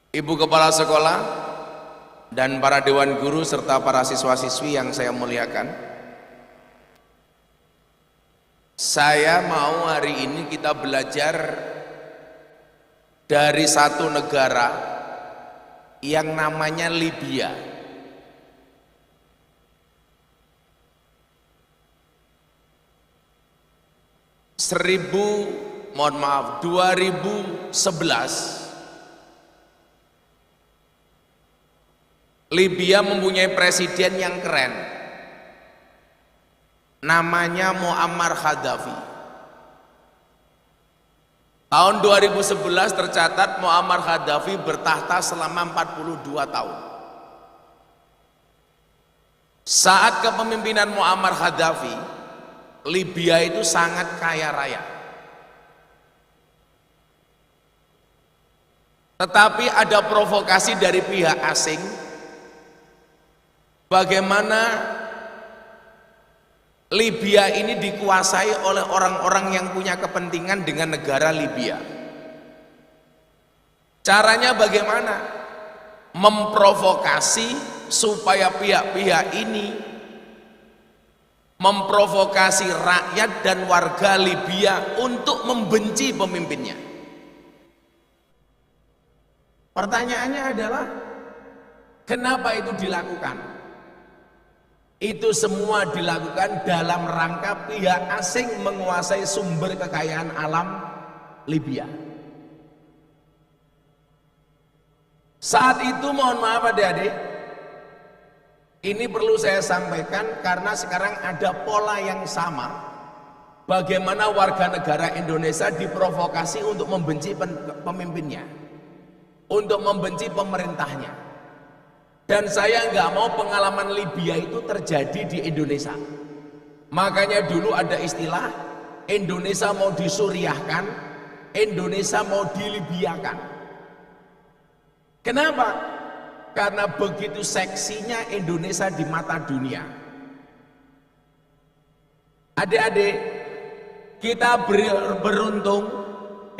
Ibu Kepala Sekolah dan para Dewan Guru serta para siswa-siswi yang saya muliakan, saya mau hari ini kita belajar dari satu negara yang namanya Libya. Mohon maaf, 2011 Libya mempunyai presiden yang keren, namanya Muammar Gaddafi. Tahun 2011 tercatat Muammar Gaddafi bertahta selama 42 tahun. Saat kepemimpinan Muammar Gaddafi, Libya itu sangat kaya raya. Tetapi ada provokasi dari pihak asing, bagaimana Libya ini dikuasai oleh orang-orang yang punya kepentingan dengan negara Libya. Caranya bagaimana? Memprovokasi supaya pihak-pihak ini memprovokasi rakyat dan warga Libya untuk membenci pemimpinnya. Pertanyaannya adalah, kenapa itu dilakukan? Itu semua dilakukan dalam rangka pihak asing menguasai sumber kekayaan alam Libya. Saat itu, mohon maaf adik-adik, ini perlu saya sampaikan karena sekarang ada pola yang sama, bagaimana warga negara Indonesia diprovokasi untuk membenci pemimpinnya, untuk membenci pemerintahnya. Dan saya nggak mau pengalaman Libya itu terjadi di Indonesia. Makanya dulu ada istilah Indonesia mau disuriahkan, Indonesia mau dilibiakan. Kenapa? Karena begitu seksinya Indonesia di mata dunia. Adik-adik, kita beruntung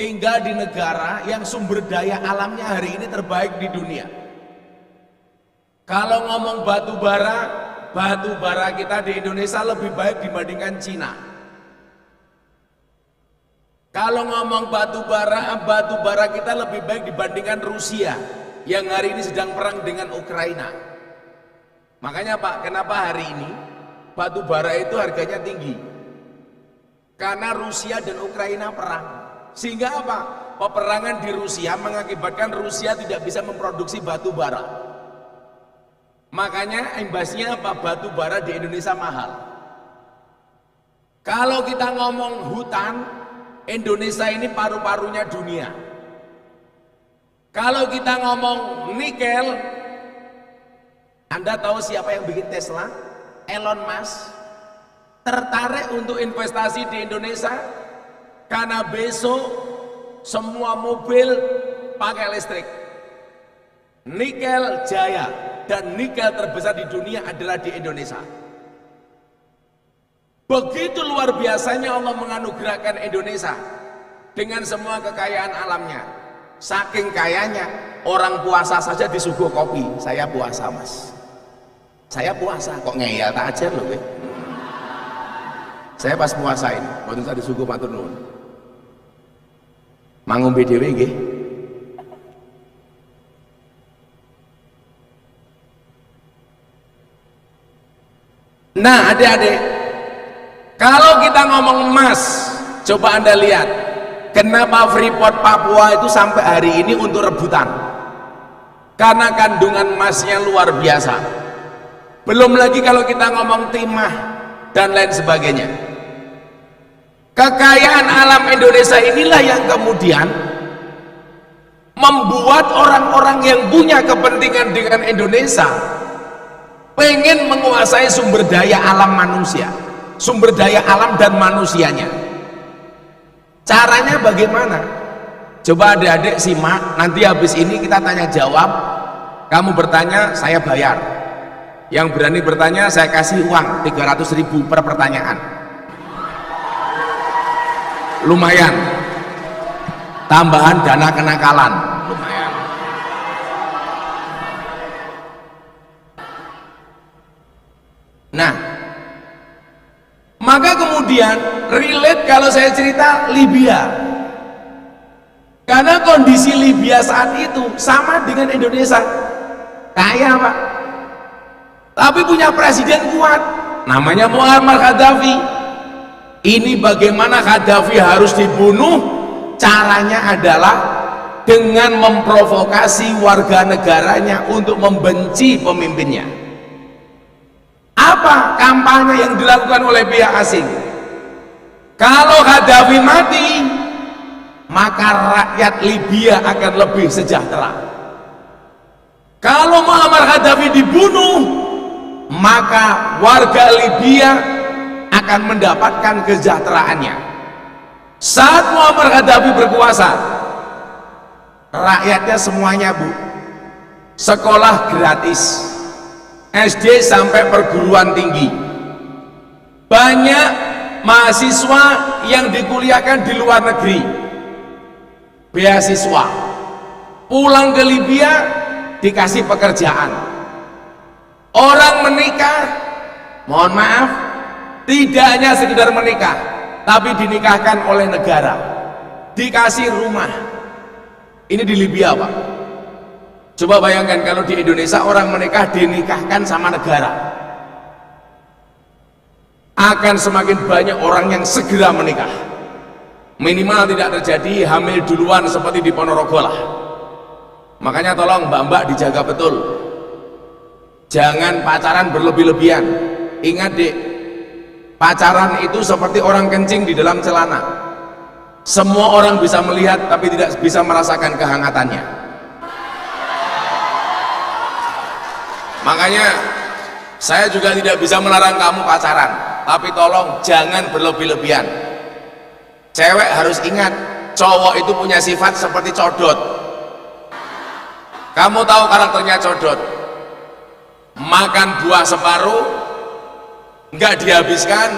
tinggal di negara yang sumber daya alamnya hari ini terbaik di dunia. Kalau ngomong batu bara kita di Indonesia lebih baik dibandingkan Cina. Kalau ngomong batu bara kita lebih baik dibandingkan Rusia yang hari ini sedang perang dengan Ukraina. Makanya Pak, kenapa hari ini batu bara itu harganya tinggi? Karena Rusia dan Ukraina perang. Sehingga apa? Peperangan di Rusia mengakibatkan Rusia tidak bisa memproduksi batu bara. Makanya imbasnya apa? Batu bara di Indonesia mahal. Kalau kita ngomong hutan, Indonesia ini paru-parunya dunia. Kalau kita ngomong nikel, Anda tahu siapa yang bikin Tesla? Elon Musk. Tertarik untuk investasi di Indonesia karena besok semua mobil pakai listrik. Nikel jaya, dan nikel terbesar di dunia adalah di Indonesia. Begitu luar biasanya Allah menganugerahkan Indonesia dengan semua kekayaan alamnya. Saking kayanya, orang puasa saja disuguh kopi. Saya puasa Mas, saya puasa, kok ngeyel tak ajar loh. Saya pas puasain, waktu saya disuguh matur nuwun. Mangombe dhewe nggih. Nah adik-adik, kalau kita ngomong emas, coba Anda lihat kenapa Freeport Papua itu sampai hari ini untuk rebutan, karena kandungan emasnya luar biasa. Belum lagi kalau kita ngomong timah dan lain sebagainya. Kekayaan alam Indonesia inilah yang kemudian membuat orang-orang yang punya kepentingan dengan Indonesia pengen menguasai sumber daya alam manusia, sumber daya alam dan manusianya. Caranya bagaimana? Coba adik-adik simak, nanti habis ini kita tanya jawab. Kamu bertanya, saya bayar. Yang berani bertanya, saya kasih uang 300.000 per pertanyaan. Lumayan. Tambahan dana kenakalan, lumayan. Nah, maka kemudian relate kalau saya cerita Libya, karena kondisi Libya saat itu sama dengan Indonesia, kaya Pak, tapi punya presiden kuat namanya Muammar Gaddafi. Ini bagaimana Gaddafi harus dibunuh, caranya adalah dengan memprovokasi warga negaranya untuk membenci pemimpinnya. Apa kampanye yang dilakukan oleh pihak asing? Kalau Gaddafi mati, maka rakyat Libya akan lebih sejahtera. Kalau Muammar Gaddafi dibunuh, maka warga Libya akan mendapatkan kesejahteraannya. Saat Muammar Gaddafi berkuasa, rakyatnya semuanya Bu, sekolah gratis, SD sampai perguruan tinggi. Banyak mahasiswa yang dikuliahkan di luar negeri, beasiswa, pulang ke Libya dikasih pekerjaan. Orang menikah, mohon maaf, tidak hanya sekedar menikah, tapi dinikahkan oleh negara, dikasih rumah. Ini di Libya Pak. Coba bayangkan kalau di Indonesia orang menikah dinikahkan sama negara, akan semakin banyak orang yang segera menikah. Minimal tidak terjadi hamil duluan seperti di Ponorogo lah. Makanya tolong mbak-mbak dijaga betul, jangan pacaran berlebih-lebihan. Ingat dek, pacaran itu seperti orang kencing di dalam celana, semua orang bisa melihat tapi tidak bisa merasakan kehangatannya. Makanya saya juga tidak bisa melarang kamu pacaran, tapi tolong jangan berlebih-lebihan. Cewek harus ingat, cowok itu punya sifat seperti codot. Kamu tahu karakternya codot? Makan buah separuh, nggak dihabiskan,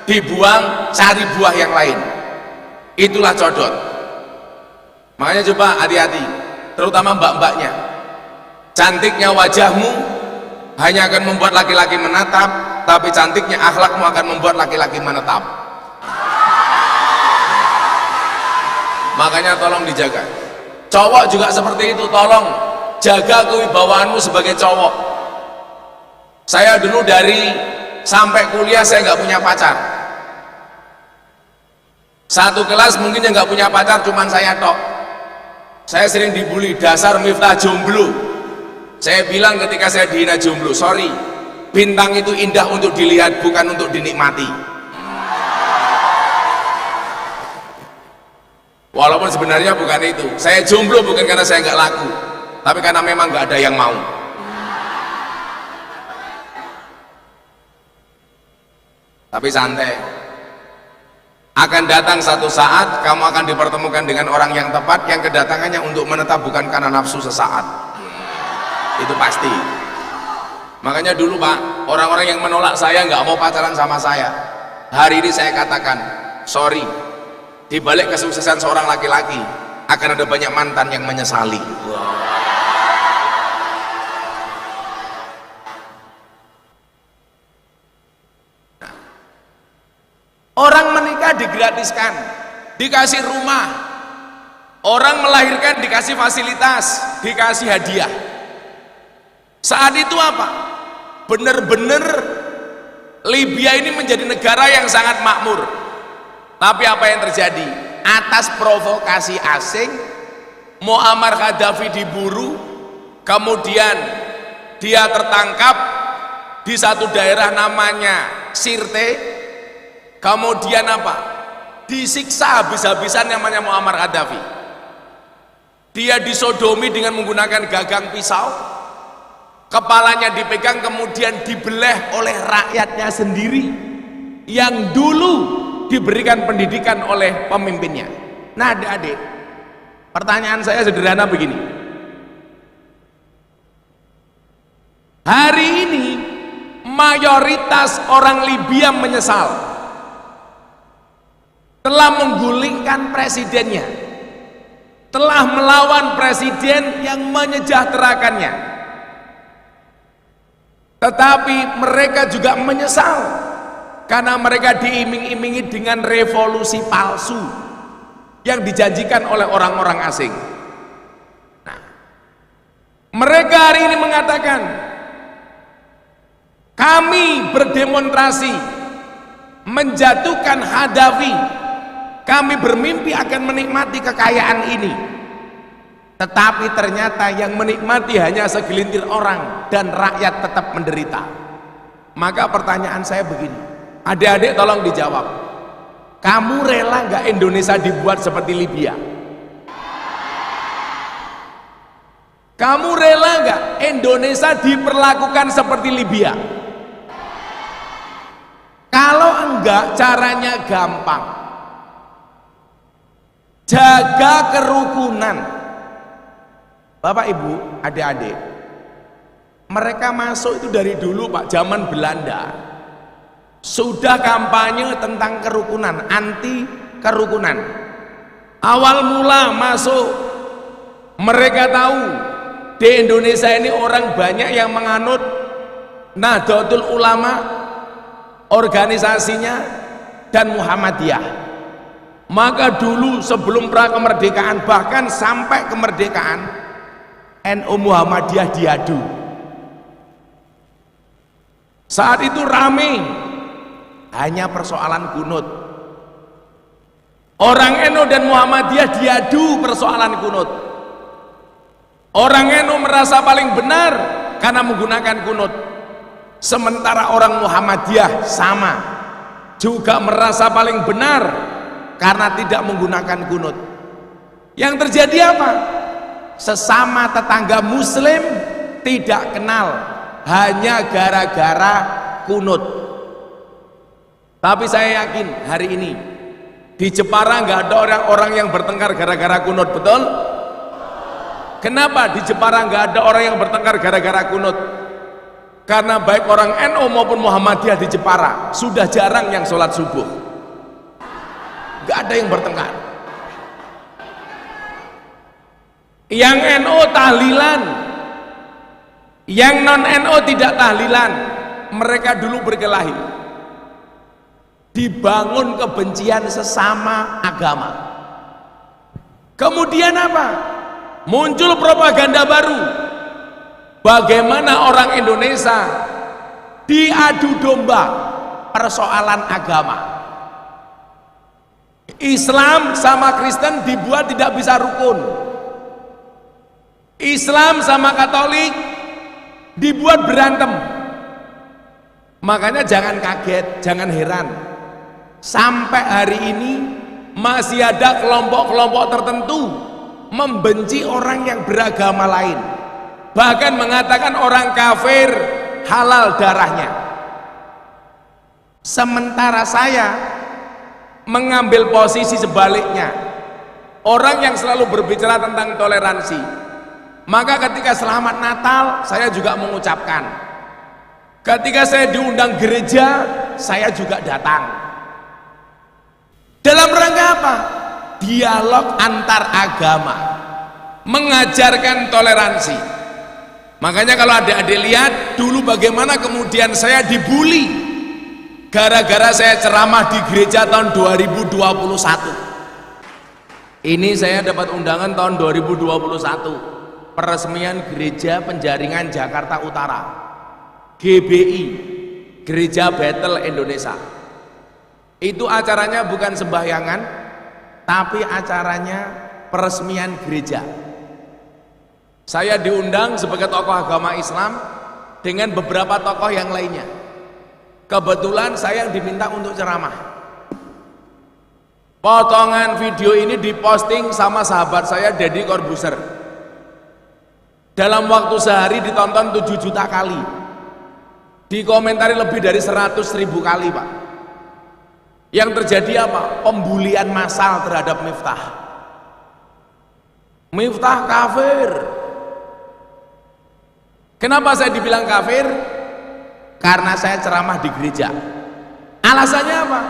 dibuang, cari buah yang lain. Itulah codot. Makanya coba hati-hati, terutama mbak-mbaknya. Cantiknya wajahmu hanya akan membuat laki-laki menatap, tapi cantiknya akhlakmu akan membuat laki-laki menetap. Makanya tolong dijaga. Cowok juga seperti itu, tolong jaga kewibawaanmu sebagai cowok. Saya dulu dari sampai kuliah saya nggak punya pacar. Satu kelas mungkin yang nggak punya pacar cuman saya tok. Saya sering dibully, dasar Miftah jomblo. Saya bilang ketika saya dihina jomblo, sorry, bintang itu indah untuk dilihat, bukan untuk dinikmati. Walaupun sebenarnya bukan itu, saya jomblo bukan karena saya nggak laku, tapi karena memang nggak ada yang mau. Tapi santai, akan datang satu saat kamu akan dipertemukan dengan orang yang tepat, yang kedatangannya untuk menetap bukan karena nafsu sesaat. Itu pasti. Makanya dulu Pak, orang-orang yang menolak saya nggak mau pacaran sama saya, hari ini saya katakan sorry, di balik kesuksesan seorang laki-laki akan ada banyak mantan yang menyesali. Nah, orang menikah digratiskan, dikasih rumah, orang melahirkan dikasih fasilitas, dikasih hadiah. Saat itu apa? Benar-benar Libya ini menjadi negara yang sangat makmur. Tapi apa yang terjadi? Atas provokasi asing, Muammar Gaddafi diburu, kemudian dia tertangkap di satu daerah namanya Sirte, kemudian apa? Disiksa habis-habisan namanya Muammar Gaddafi. Dia disodomi dengan menggunakan gagang pisau, kepalanya dipegang kemudian dibelah oleh rakyatnya sendiri yang dulu diberikan pendidikan oleh pemimpinnya. Nah adik-adik, pertanyaan saya sederhana begini, hari ini mayoritas orang Libya menyesal telah menggulingkan presidennya, telah melawan presiden yang menyejahterakannya. Tetapi mereka juga menyesal karena mereka diiming-imingi dengan revolusi palsu yang dijanjikan oleh orang-orang asing. Nah, mereka hari ini mengatakan, kami berdemonstrasi menjatuhkan Gaddafi, kami bermimpi akan menikmati kekayaan ini. Tetapi ternyata yang menikmati hanya segelintir orang dan rakyat tetap menderita. Maka pertanyaan saya begini, adik-adik tolong dijawab, kamu rela nggak Indonesia dibuat seperti Libya? Kamu rela nggak Indonesia diperlakukan seperti Libya? Kalau enggak, caranya gampang, jaga kerukunan. Bapak Ibu, adik-adik, mereka masuk itu dari dulu Pak, zaman Belanda sudah kampanye tentang kerukunan, anti kerukunan. Awal mula masuk, mereka tahu di Indonesia ini orang banyak yang menganut Nahdlatul Ulama, organisasinya, dan Muhammadiyah. Maka dulu sebelum pra kemerdekaan, bahkan sampai kemerdekaan, NU Muhammadiyah diadu. Saat itu rame, hanya persoalan kunut. Orang NU dan Muhammadiyah diadu persoalan kunut. Orang NU merasa paling benar karena menggunakan kunut, sementara orang Muhammadiyah sama juga merasa paling benar karena tidak menggunakan kunut. Yang terjadi apa? Sesama tetangga muslim tidak kenal hanya gara-gara kunut. Tapi saya yakin hari ini di Jepara nggak ada orang-orang yang bertengkar gara-gara kunut, betul? Kenapa di Jepara nggak ada orang yang bertengkar gara-gara kunut? Karena baik orang NU maupun Muhammadiyah di Jepara sudah jarang yang sholat subuh, nggak ada yang bertengkar. Yang NU tahlilan, yang non NU tidak tahlilan, mereka dulu berkelahi, dibangun kebencian sesama agama. Kemudian apa? Muncul propaganda baru, bagaimana orang Indonesia diadu domba persoalan agama. Islam sama Kristen dibuat tidak bisa rukun, Islam sama Katolik dibuat berantem. Makanya jangan kaget, jangan heran, sampai hari ini masih ada kelompok-kelompok tertentu membenci orang yang beragama lain, bahkan mengatakan orang kafir halal darahnya. Sementara saya mengambil posisi sebaliknya, orang yang selalu berbicara tentang toleransi. Maka ketika selamat Natal saya juga mengucapkan, ketika saya diundang gereja saya juga datang. Dalam rangka apa? Dialog antar agama, mengajarkan toleransi. Makanya kalau adik-adik lihat dulu bagaimana kemudian saya dibully gara-gara saya ceramah di gereja tahun 2021. Ini saya dapat undangan tahun 2021, peresmian Gereja Penjaringan Jakarta Utara, GBI, Gereja Bethel Indonesia. Itu acaranya bukan sembahyangan, tapi acaranya peresmian gereja. Saya diundang sebagai tokoh agama Islam dengan beberapa tokoh yang lainnya. Kebetulan saya yang diminta untuk ceramah. Potongan video ini diposting sama sahabat saya Deddy Corbuzier. Dalam waktu sehari ditonton 7 juta kali, dikomentari lebih dari 100.000 kali Pak. Yang terjadi apa? Pembulian massal terhadap Miftah. Miftah kafir. Kenapa saya dibilang kafir? Karena saya ceramah di gereja. Alasannya apa?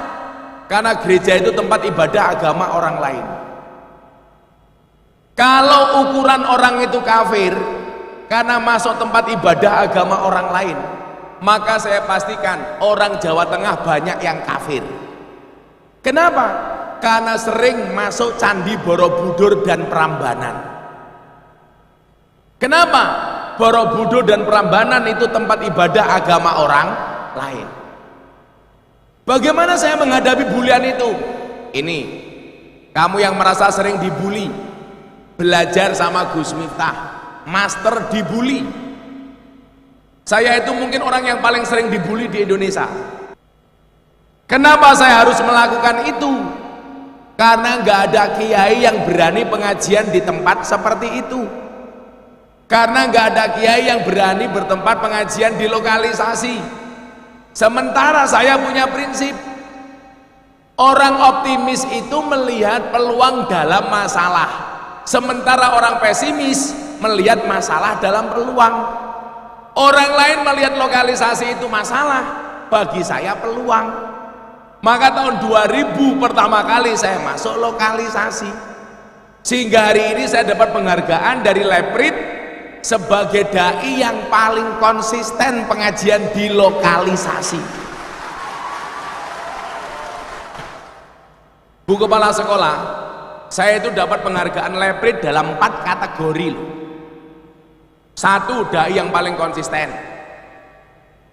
Karena gereja itu tempat ibadah agama orang lain. Kalau ukuran orang itu kafir karena masuk tempat ibadah agama orang lain, maka saya pastikan orang Jawa Tengah banyak yang kafir. Kenapa? Karena sering masuk Candi Borobudur dan Prambanan. Kenapa? Borobudur dan Prambanan itu tempat ibadah agama orang lain. Bagaimana saya menghadapi bulian itu? Ini, kamu yang merasa sering dibully, belajar sama Gus Miftah, master dibully. Saya itu mungkin orang yang paling sering dibully di Indonesia. Kenapa saya harus melakukan itu? Karena nggak ada kiai yang berani pengajian di tempat seperti itu. Karena nggak ada kiai yang berani bertempat pengajian di lokalisasi. Sementara saya punya prinsip, orang optimis itu melihat peluang dalam masalah, sementara orang pesimis melihat masalah dalam peluang. Orang lain melihat lokalisasi itu masalah, bagi saya peluang. Maka tahun 2000 pertama kali saya masuk lokalisasi, sehingga hari ini saya dapat penghargaan dari Leprit sebagai dai yang paling konsisten pengajian di lokalisasi. Bu Kepala Sekolah, saya itu dapat penghargaan Leprit dalam 4 kategori loh. 1, dai yang paling konsisten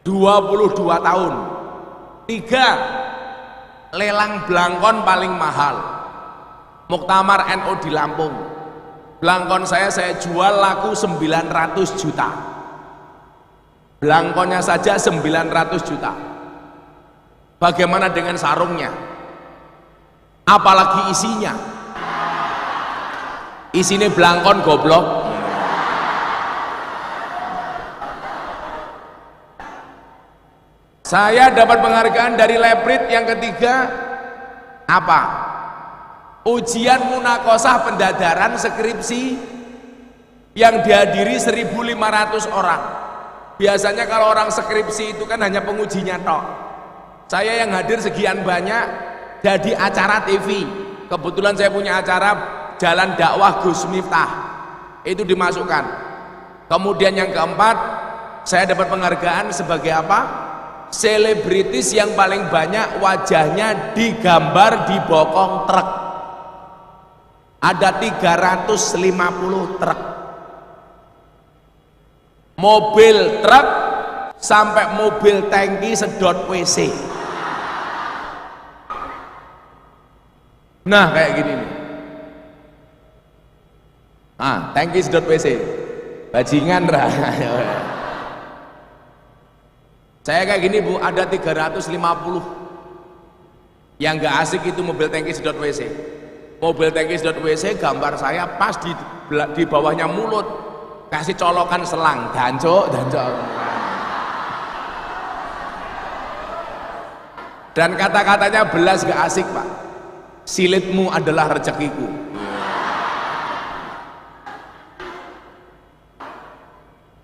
22 tahun. 3, lelang blangkon paling mahal, Muktamar NU di Lampung. Blangkon saya jual laku 900 juta. Blangkonnya saja 900 juta. Bagaimana dengan sarungnya? Apalagi isinya? Isinya blangkon goblok. Saya dapat penghargaan dari Leprit yang ketiga, apa? Ujian munakosah pendadaran skripsi yang dihadiri 1.500 orang. Biasanya kalau orang skripsi itu kan hanya pengujinya tok. Saya yang hadir sekian banyak jadi acara TV. Kebetulan saya punya acara Jalan Dakwah Gus Miftah, itu dimasukkan. Kemudian yang keempat, saya dapat penghargaan sebagai apa? Selebritis yang paling banyak wajahnya digambar di bokong truk. Ada 350 truk, mobil truk sampai mobil tangki sedot WC. Nah kayak gini nih, tangki sedot WC, bajingan lah. Saya kayak gini Bu, ada 350. Yang gak asik itu mobil tangki sedot WC. Mobil tangki sedot WC gambar saya pas di bawahnya mulut, kasih colokan selang, dancok. Dan kata-katanya belas gak asik Pak. Silitmu adalah rezekiku.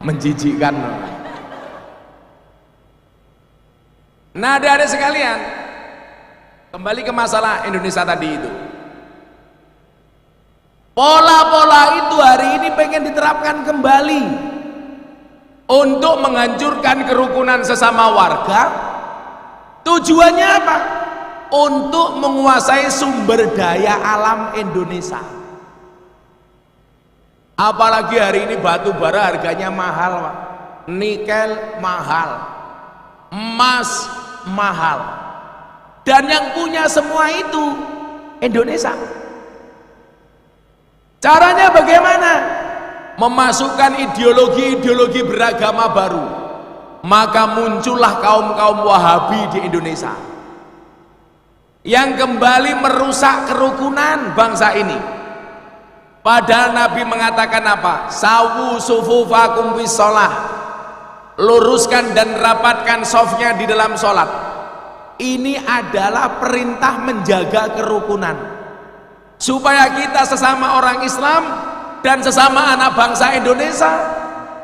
Menjijikkan. Nah adik-adik sekalian, kembali ke masalah Indonesia tadi itu. Pola-pola itu hari ini pengen diterapkan kembali untuk menghancurkan kerukunan sesama warga. Tujuannya apa? Untuk menguasai sumber daya alam Indonesia. Apalagi hari ini batu bara harganya mahal Pak. Nikel mahal, emas mahal, dan yang punya semua itu Indonesia. Caranya bagaimana? Memasukkan ideologi-ideologi beragama baru. Maka muncullah kaum-kaum Wahabi di Indonesia yang kembali merusak kerukunan bangsa ini. Padahal Nabi mengatakan apa? Sawu sufufakum bis shalah, luruskan dan rapatkan sofnya di dalam sholat. Ini adalah perintah menjaga kerukunan, supaya kita sesama orang Islam dan sesama anak bangsa Indonesia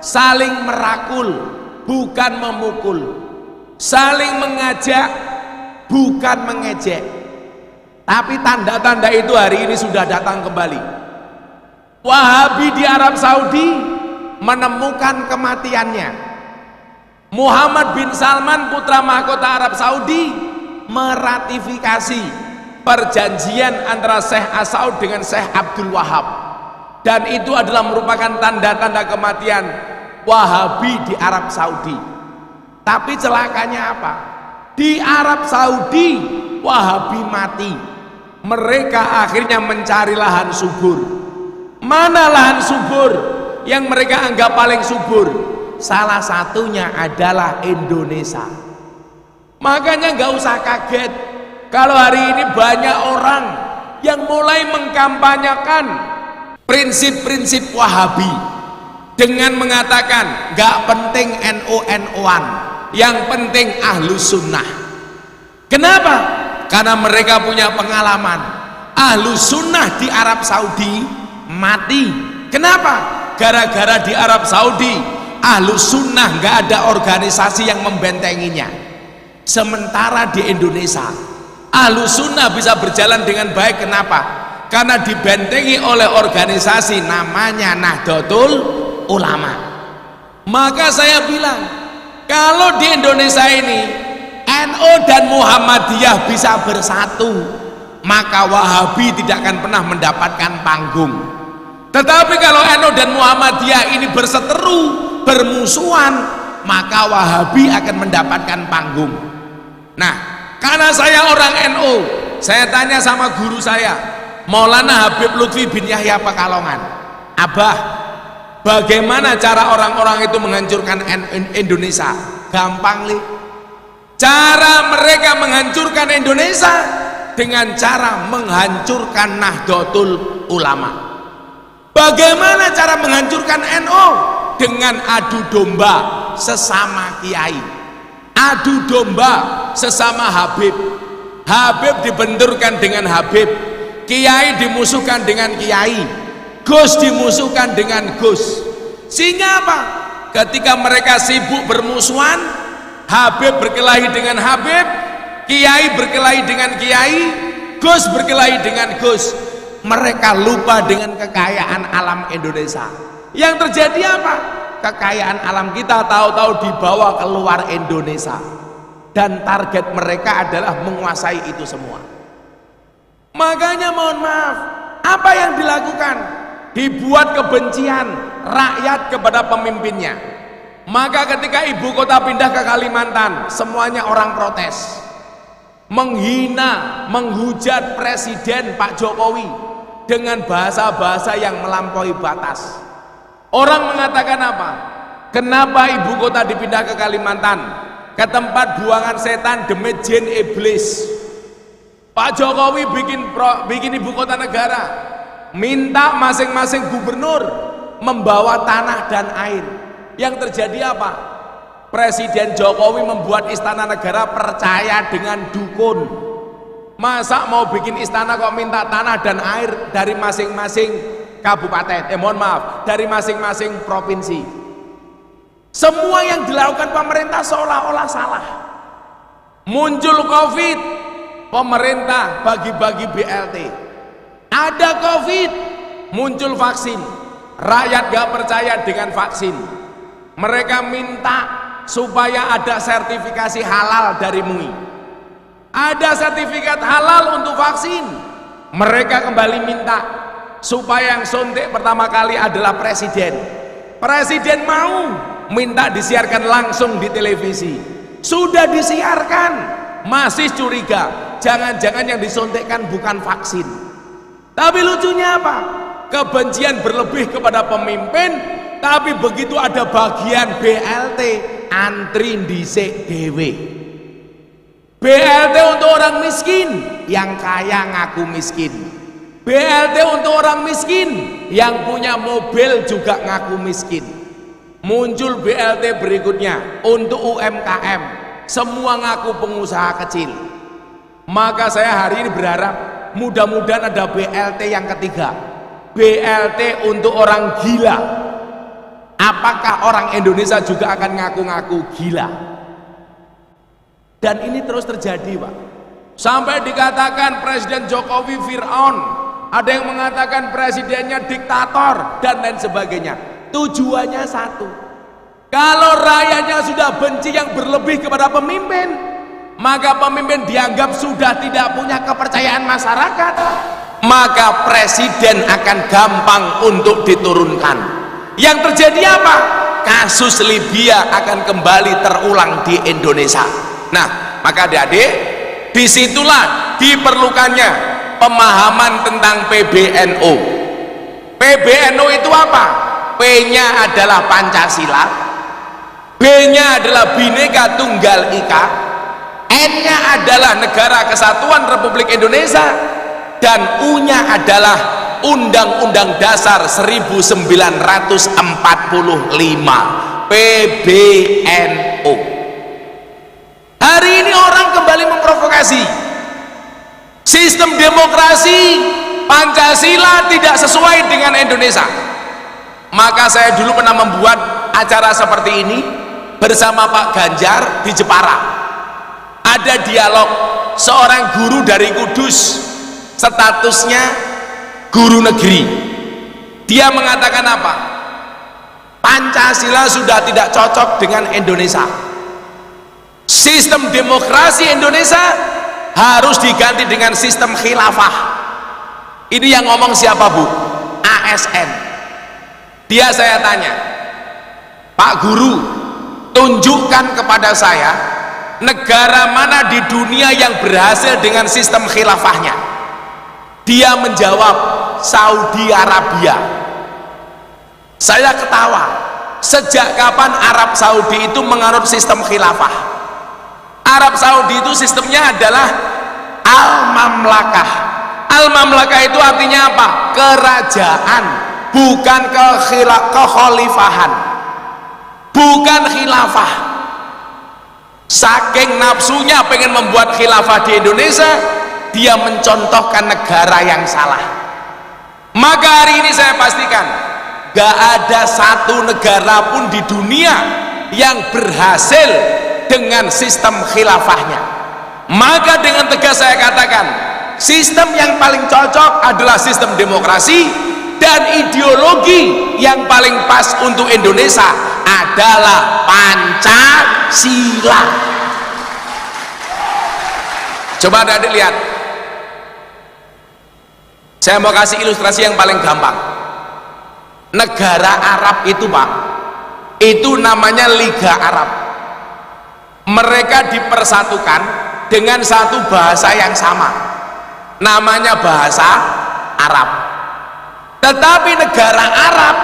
saling merakul, bukan memukul, saling mengajak, bukan mengejek. Tapi tanda-tanda itu hari ini sudah datang kembali. Wahabi di Arab Saudi menemukan kematiannya. Muhammad bin Salman, putra mahkota Arab Saudi, meratifikasi perjanjian antara Syekh As-Saud dengan Syekh Abdul Wahab, dan itu adalah merupakan tanda-tanda kematian Wahabi di Arab Saudi. Tapi celakanya apa? Di Arab Saudi Wahabi mati, mereka akhirnya mencari lahan subur. Mana lahan subur yang mereka anggap paling subur? Salah satunya adalah Indonesia. Makanya nggak usah kaget kalau hari ini banyak orang yang mulai mengkampanyekan prinsip-prinsip Wahabi dengan mengatakan nggak penting NU-NU-an, yang penting Ahlus Sunnah. Kenapa? Karena mereka punya pengalaman. Ahlus Sunnah di Arab Saudi mati. Kenapa? Gara-gara di Arab Saudi Ahlus Sunnah nggak ada organisasi yang membentenginya. Sementara di Indonesia Ahlus Sunnah bisa berjalan dengan baik. Kenapa? Karena dibentengi oleh organisasi namanya Nahdlatul Ulama. Maka saya bilang, kalau di Indonesia ini NU dan Muhammadiyah bisa bersatu, maka Wahabi tidak akan pernah mendapatkan panggung. Tetapi kalau NU dan Muhammadiyah ini berseteru, bermusuhan, maka Wahabi akan mendapatkan panggung. Nah, karena saya orang NU, saya tanya sama guru saya, Maulana Habib Lutfi bin Yahya Pekalongan, Abah, bagaimana cara orang-orang itu menghancurkan Indonesia? Gampang, Li. Cara mereka menghancurkan Indonesia dengan cara menghancurkan Nahdlatul Ulama. Bagaimana cara menghancurkan NU? Dengan adu domba sesama kiai, adu domba sesama Habib. Habib dibenturkan dengan Habib, kiai dimusuhkan dengan kiai, Gus dimusuhkan dengan Gus. Sehingga apa? Ketika mereka sibuk bermusuhan, Habib berkelahi dengan Habib, kiai berkelahi dengan kiai, Gus berkelahi dengan Gus. Mereka lupa dengan kekayaan alam Indonesia. Yang terjadi apa? Kekayaan alam kita tahu-tahu dibawa keluar Indonesia, dan target mereka adalah menguasai itu semua. Makanya mohon maaf, apa yang dilakukan? Dibuat kebencian rakyat kepada pemimpinnya. Maka ketika ibu kota pindah ke Kalimantan, semuanya orang protes, menghina, menghujat Presiden Pak Jokowi dengan bahasa-bahasa yang melampaui batas. Orang mengatakan apa? Kenapa ibu kota dipindah ke Kalimantan? Ke tempat buangan setan, demit jin iblis. Pak Jokowi bikin ibu kota negara, minta masing-masing gubernur membawa tanah dan air. Yang terjadi apa? Presiden Jokowi membuat istana negara percaya dengan dukun. Masa mau bikin istana kok minta tanah dan air dari masing-masing kabupaten, mohon maaf, dari masing-masing provinsi. Semua yang dilakukan pemerintah seolah-olah salah. Muncul Covid, pemerintah bagi-bagi BLT. Ada Covid, muncul vaksin. Rakyat gak percaya dengan vaksin. Mereka minta supaya ada sertifikasi halal dari MUI. Ada sertifikat halal untuk vaksin. Mereka kembali minta supaya yang suntik pertama kali adalah presiden. Presiden mau minta disiarkan langsung di televisi. Sudah disiarkan, masih curiga, jangan-jangan yang disuntikkan bukan vaksin. Tapi lucunya apa? Kebencian berlebih kepada pemimpin, tapi begitu ada bagian BLT, antri dhisik dhewe. BLT untuk orang miskin, yang kaya ngaku miskin. BLT untuk orang miskin, yang punya mobil juga ngaku miskin. Muncul BLT berikutnya untuk UMKM, semua ngaku pengusaha kecil. Maka saya hari ini berharap mudah-mudahan ada BLT yang ketiga, BLT untuk orang gila. Apakah orang Indonesia juga akan ngaku-ngaku gila? Dan ini terus terjadi, Pak. Sampai dikatakan Presiden Jokowi Fir'aun, ada yang mengatakan presidennya diktator dan lain sebagainya. Tujuannya satu, Kalau rakyatnya sudah benci yang berlebih kepada pemimpin, maka pemimpin dianggap sudah tidak punya kepercayaan masyarakat, maka presiden akan gampang untuk diturunkan. Yang terjadi apa? Kasus Libya akan kembali terulang di Indonesia. Nah, maka adik-adik, disitulah diperlukannya pemahaman tentang PBNU. PBNU itu apa? P-nya adalah Pancasila, B-nya adalah Bhinneka Tunggal Ika, N-nya adalah Negara Kesatuan Republik Indonesia, dan U-nya adalah Undang-Undang Dasar 1945. PBNU. Hari ini orang kembali memprovokasi. Sistem demokrasi Pancasila tidak sesuai dengan Indonesia. Maka saya dulu pernah membuat acara seperti ini bersama Pak Ganjar di Jepara. Ada dialog seorang guru dari Kudus, statusnya guru negeri. Dia mengatakan apa? Pancasila sudah tidak cocok dengan Indonesia. Sistem demokrasi Indonesia harus diganti dengan sistem khilafah. Ini yang ngomong siapa, Bu? ASN. Dia saya tanya, Pak Guru, tunjukkan kepada saya negara mana di dunia yang berhasil dengan sistem khilafahnya. Dia menjawab, Saudi Arabia. Saya ketawa. Sejak kapan Arab Saudi itu menganut sistem khilafah? Arab Saudi itu sistemnya adalah Al-Mamlakah. Al-Mamlakah itu artinya apa? Kerajaan, bukan kekhalifahan, bukan khilafah. Saking nafsunya pengen membuat khilafah di Indonesia, dia mencontohkan negara yang salah. Maka hari ini saya pastikan gak ada satu negara pun di dunia yang berhasil dengan sistem khilafahnya. Maka dengan tegas saya katakan, sistem yang paling cocok adalah sistem demokrasi, dan ideologi yang paling pas untuk Indonesia adalah Pancasila. Coba adik-adik lihat, saya mau kasih ilustrasi yang paling gampang. Negara Arab itu, Pak, itu namanya Liga Arab. Mereka dipersatukan dengan satu bahasa yang sama, namanya bahasa Arab. Tetapi negara Arab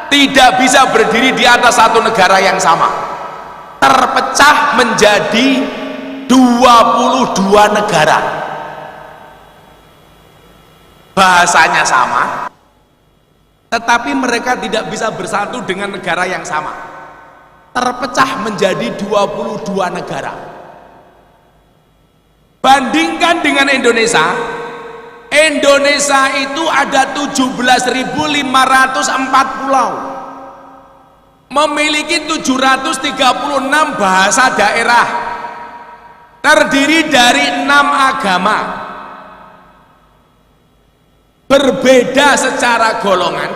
tidak bisa berdiri di atas satu negara yang sama, terpecah menjadi 22 negara. Bahasanya sama, tetapi mereka tidak bisa bersatu dengan negara yang sama, terpecah menjadi 22 negara. Bandingkan dengan Indonesia. Indonesia itu ada 17.504 pulau, memiliki 736 bahasa daerah, terdiri dari 6 agama, berbeda secara golongan,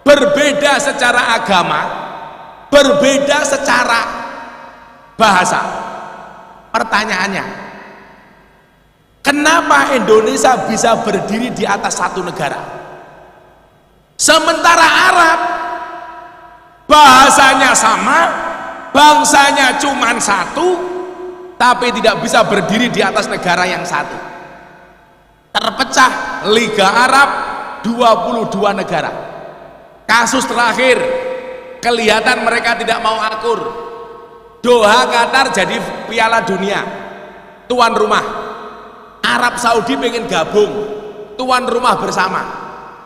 berbeda secara agama, berbeda secara bahasa. Pertanyaannya, kenapa Indonesia bisa berdiri di atas satu negara? Sementara Arab bahasanya sama, bangsanya cuma satu, tapi tidak bisa berdiri di atas negara yang satu. Terpecah Liga Arab 22 negara. Kasus terakhir, kelihatan mereka tidak mau akur. Doha Qatar jadi Piala Dunia, tuan rumah. Arab Saudi pengen gabung, tuan rumah bersama.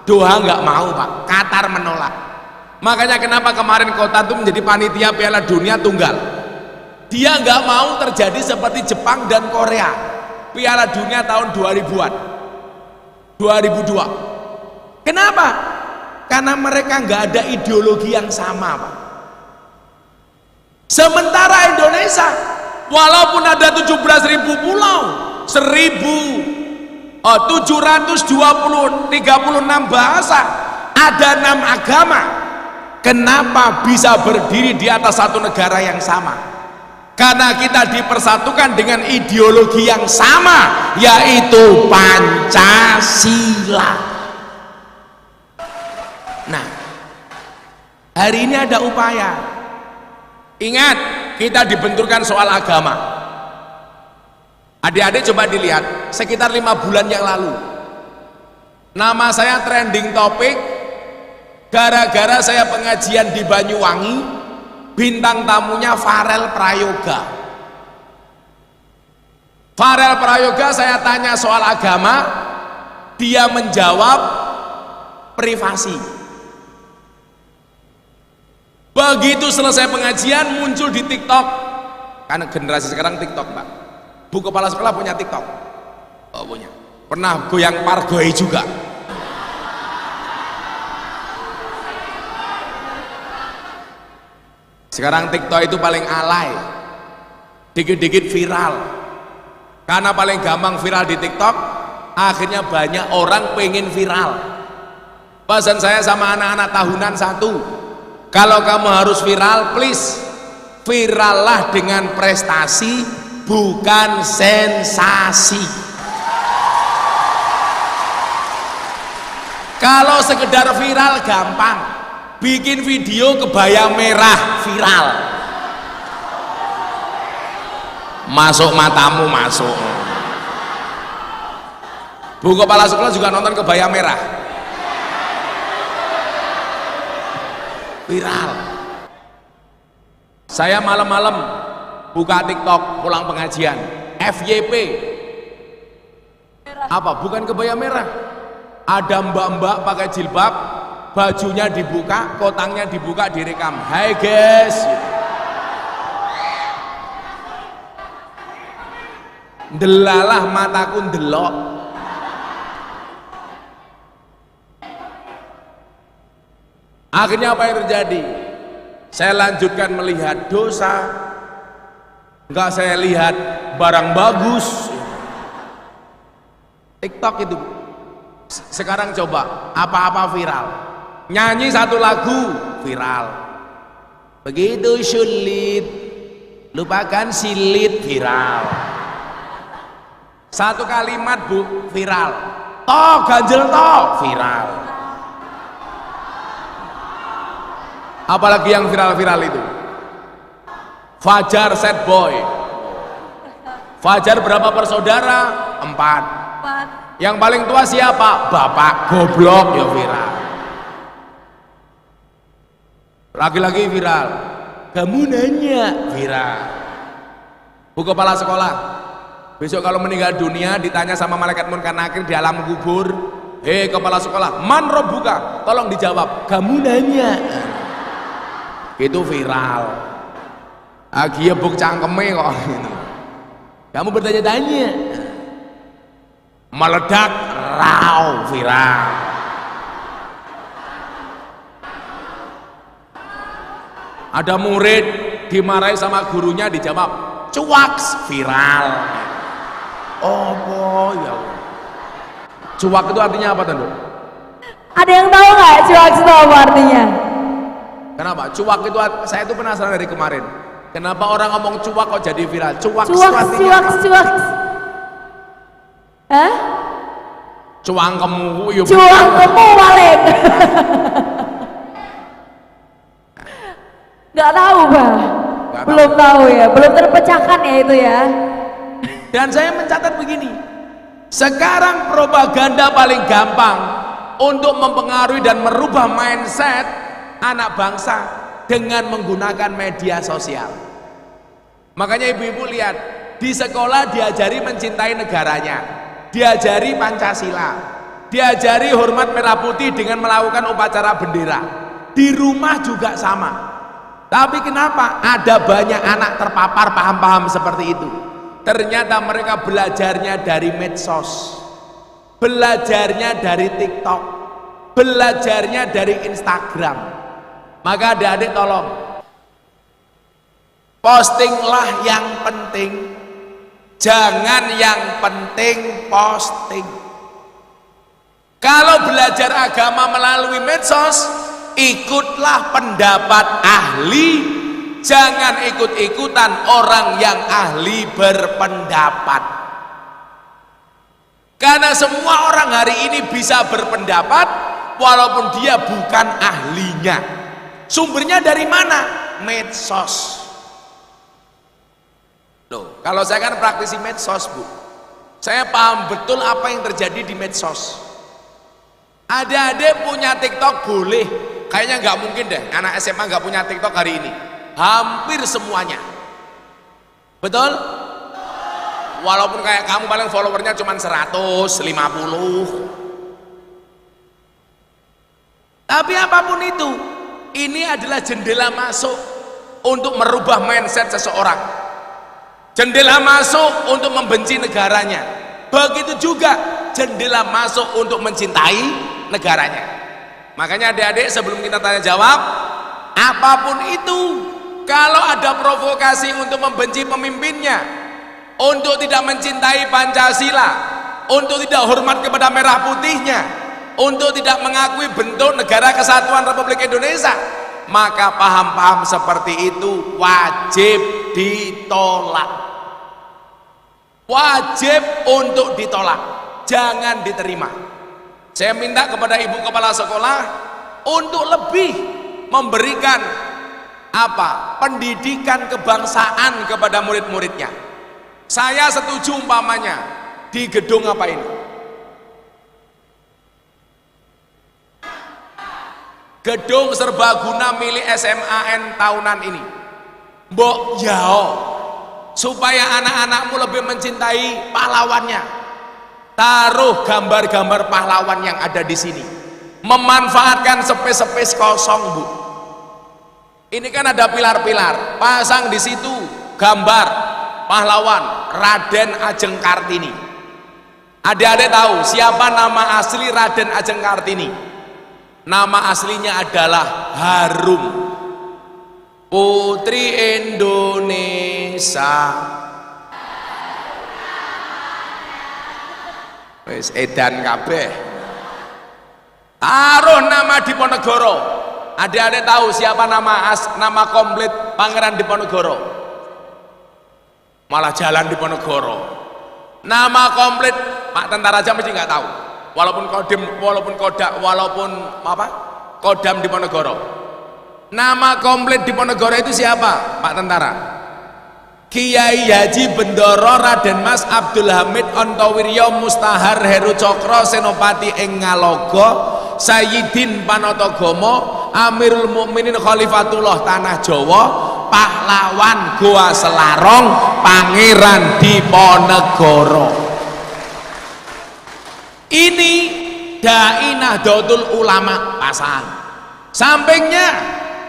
Doha nggak mau, Pak. Qatar menolak. Makanya kenapa kemarin kota itu menjadi panitia Piala Dunia tunggal. Dia nggak mau terjadi seperti Jepang dan Korea. Piala Dunia tahun 2000-an, 2002. Kenapa? Karena mereka nggak ada ideologi yang sama, Pak. Sementara Indonesia, walaupun ada 17.000 pulau, 1.736 bahasa, ada 6 agama, Kenapa bisa berdiri di atas satu negara yang sama? Karena kita dipersatukan dengan ideologi yang sama, yaitu Pancasila. Nah, hari ini ada upaya. Ingat, kita dibenturkan soal agama. Adik-adik coba dilihat, sekitar 5 bulan yang lalu nama saya trending topik gara-gara saya pengajian di Banyuwangi, bintang tamunya Farel Prayoga. Farel Prayoga saya tanya soal agama, dia menjawab privasi. Begitu selesai pengajian muncul di TikTok, karena generasi sekarang TikTok, Pak. Bu kepala sekolah punya TikTok? Oh punya. Pernah goyang pargoi juga. Sekarang TikTok itu paling alay, dikit-dikit viral. Karena paling gampang viral di TikTok, akhirnya banyak orang pengen viral. Pesan saya sama anak-anak tahunan satu, kalau kamu harus viral, please virallah dengan prestasi, bukan sensasi. Kalau sekedar viral gampang, bikin video kebaya merah viral, masuk matamu masuk. Bu kepala sekolah juga nonton kebaya merah viral. Saya malam-malam buka TikTok pulang pengajian, FYP apa? Bukan kebaya merah, ada mbak-mbak pakai jilbab, bajunya dibuka, kotangnya dibuka, direkam. Hai guys, delalah mataku ndelok. Akhirnya apa yang terjadi? Saya lanjutkan melihat dosa, enggak saya lihat barang bagus. TikTok itu sekarang coba apa-apa viral, nyanyi satu lagu viral, begitu sulit lupakan silit viral, satu kalimat bu viral, toh ganjel toh viral. Apalagi yang viral-viral itu Fajar sad boy. Fajar berapa bersaudara? 4. Yang paling tua siapa? Bapak goblok, ya viral. Lagi-lagi viral, kamu nanya viral. Bu kepala sekolah, besok kalau meninggal dunia ditanya sama malaikat munkar nakir di alam kubur, hei kepala sekolah, man robbuka, tolong dijawab, kamu nanya. Itu viral. Lagi buk cangkeme kok. Kamu bertanya-tanya, meledak raw viral. Ada murid dimarahi sama gurunya, dijawab cuaks viral. Oh boy ya. Cuak itu artinya apa tanda? Ada yang tahu nggak cuak itu apa artinya? Kenapa? Cuak itu saya itu penasaran dari kemarin. Kenapa orang ngomong cuak kok jadi viral? Cuak Cuak. Hah? Cuangkemu yuk. Cuangkemu paling. Nggak tahu Pak. Belum tahu ya, belum terpecahkan ya itu ya. Dan saya mencatat begini, sekarang propaganda paling gampang untuk mempengaruhi dan merubah mindset anak bangsa dengan menggunakan media sosial. Makanya ibu-ibu lihat, di sekolah diajari mencintai negaranya, diajari Pancasila, diajari hormat merah putih dengan melakukan upacara bendera. Di rumah juga sama. Tapi kenapa ada banyak anak terpapar paham-paham seperti itu? Ternyata mereka belajarnya dari medsos, belajarnya dari TikTok, belajarnya dari Instagram. Maka adik-adik tolong postinglah yang penting, jangan yang penting posting. Kalau belajar agama melalui medsos, ikutlah pendapat ahli, jangan ikut-ikutan orang yang ahli berpendapat. Karena semua orang hari ini bisa berpendapat walaupun dia bukan ahlinya. Sumbernya dari mana? Medsos. Loh, kalau saya kan praktisi medsos, Bu. Saya paham betul apa yang terjadi di medsos. Adik-adik punya TikTok boleh. Kayaknya nggak mungkin deh anak SMA nggak punya TikTok hari ini. Hampir semuanya. Betul? Walaupun kayak kamu paling followernya cuma 150. Tapi apapun itu, ini adalah jendela masuk untuk merubah mindset seseorang. Jendela masuk untuk membenci negaranya. Begitu juga jendela masuk untuk mencintai negaranya. Makanya adik-adik sebelum kita tanya jawab, apapun itu, kalau ada provokasi untuk membenci pemimpinnya, untuk tidak mencintai Pancasila, untuk tidak hormat kepada merah putihnya, untuk tidak mengakui bentuk negara kesatuan Republik Indonesia, maka paham-paham seperti itu wajib ditolak. Wajib untuk ditolak, jangan diterima. Saya minta kepada ibu kepala sekolah untuk lebih memberikan pendidikan kebangsaan kepada murid-muridnya. Saya setuju umpamanya di gedung apa ini, gedung serbaguna milik SMAN tahunan ini, mbok yao, supaya anak-anakmu lebih mencintai pahlawannya, taruh gambar-gambar pahlawan yang ada di sini. Memanfaatkan space-space kosong, Bu. Ini kan ada pilar-pilar, pasang di situ gambar pahlawan Raden Ajeng Kartini. Adik-adik tahu siapa nama asli Raden Ajeng Kartini? Nama aslinya adalah Harum, Putri Indonesia. Wis edan kabeh. Taruh nama Diponegoro. Adik-adik tahu siapa nama komplit Pangeran Diponegoro? Malah Jalan Diponegoro. Nama komplit Pak Tentara aja mesti nggak tahu. Walaupun Kodam Diponegoro. Nama komplit Diponegoro itu siapa, Pak Tentara? Kiai Haji Bendoro Raden Mas Abdul Hamid Ontowiryo Mustahar Heru Cokro Senopati ing Ngalogo Sayyidin Panatagomo Amirul Mukminin Khalifatullah Tanah Jawa Pahlawan Goa Selarong Pangeran Diponegoro. Ini Dai Nahdlatul Ulama pasang, sampingnya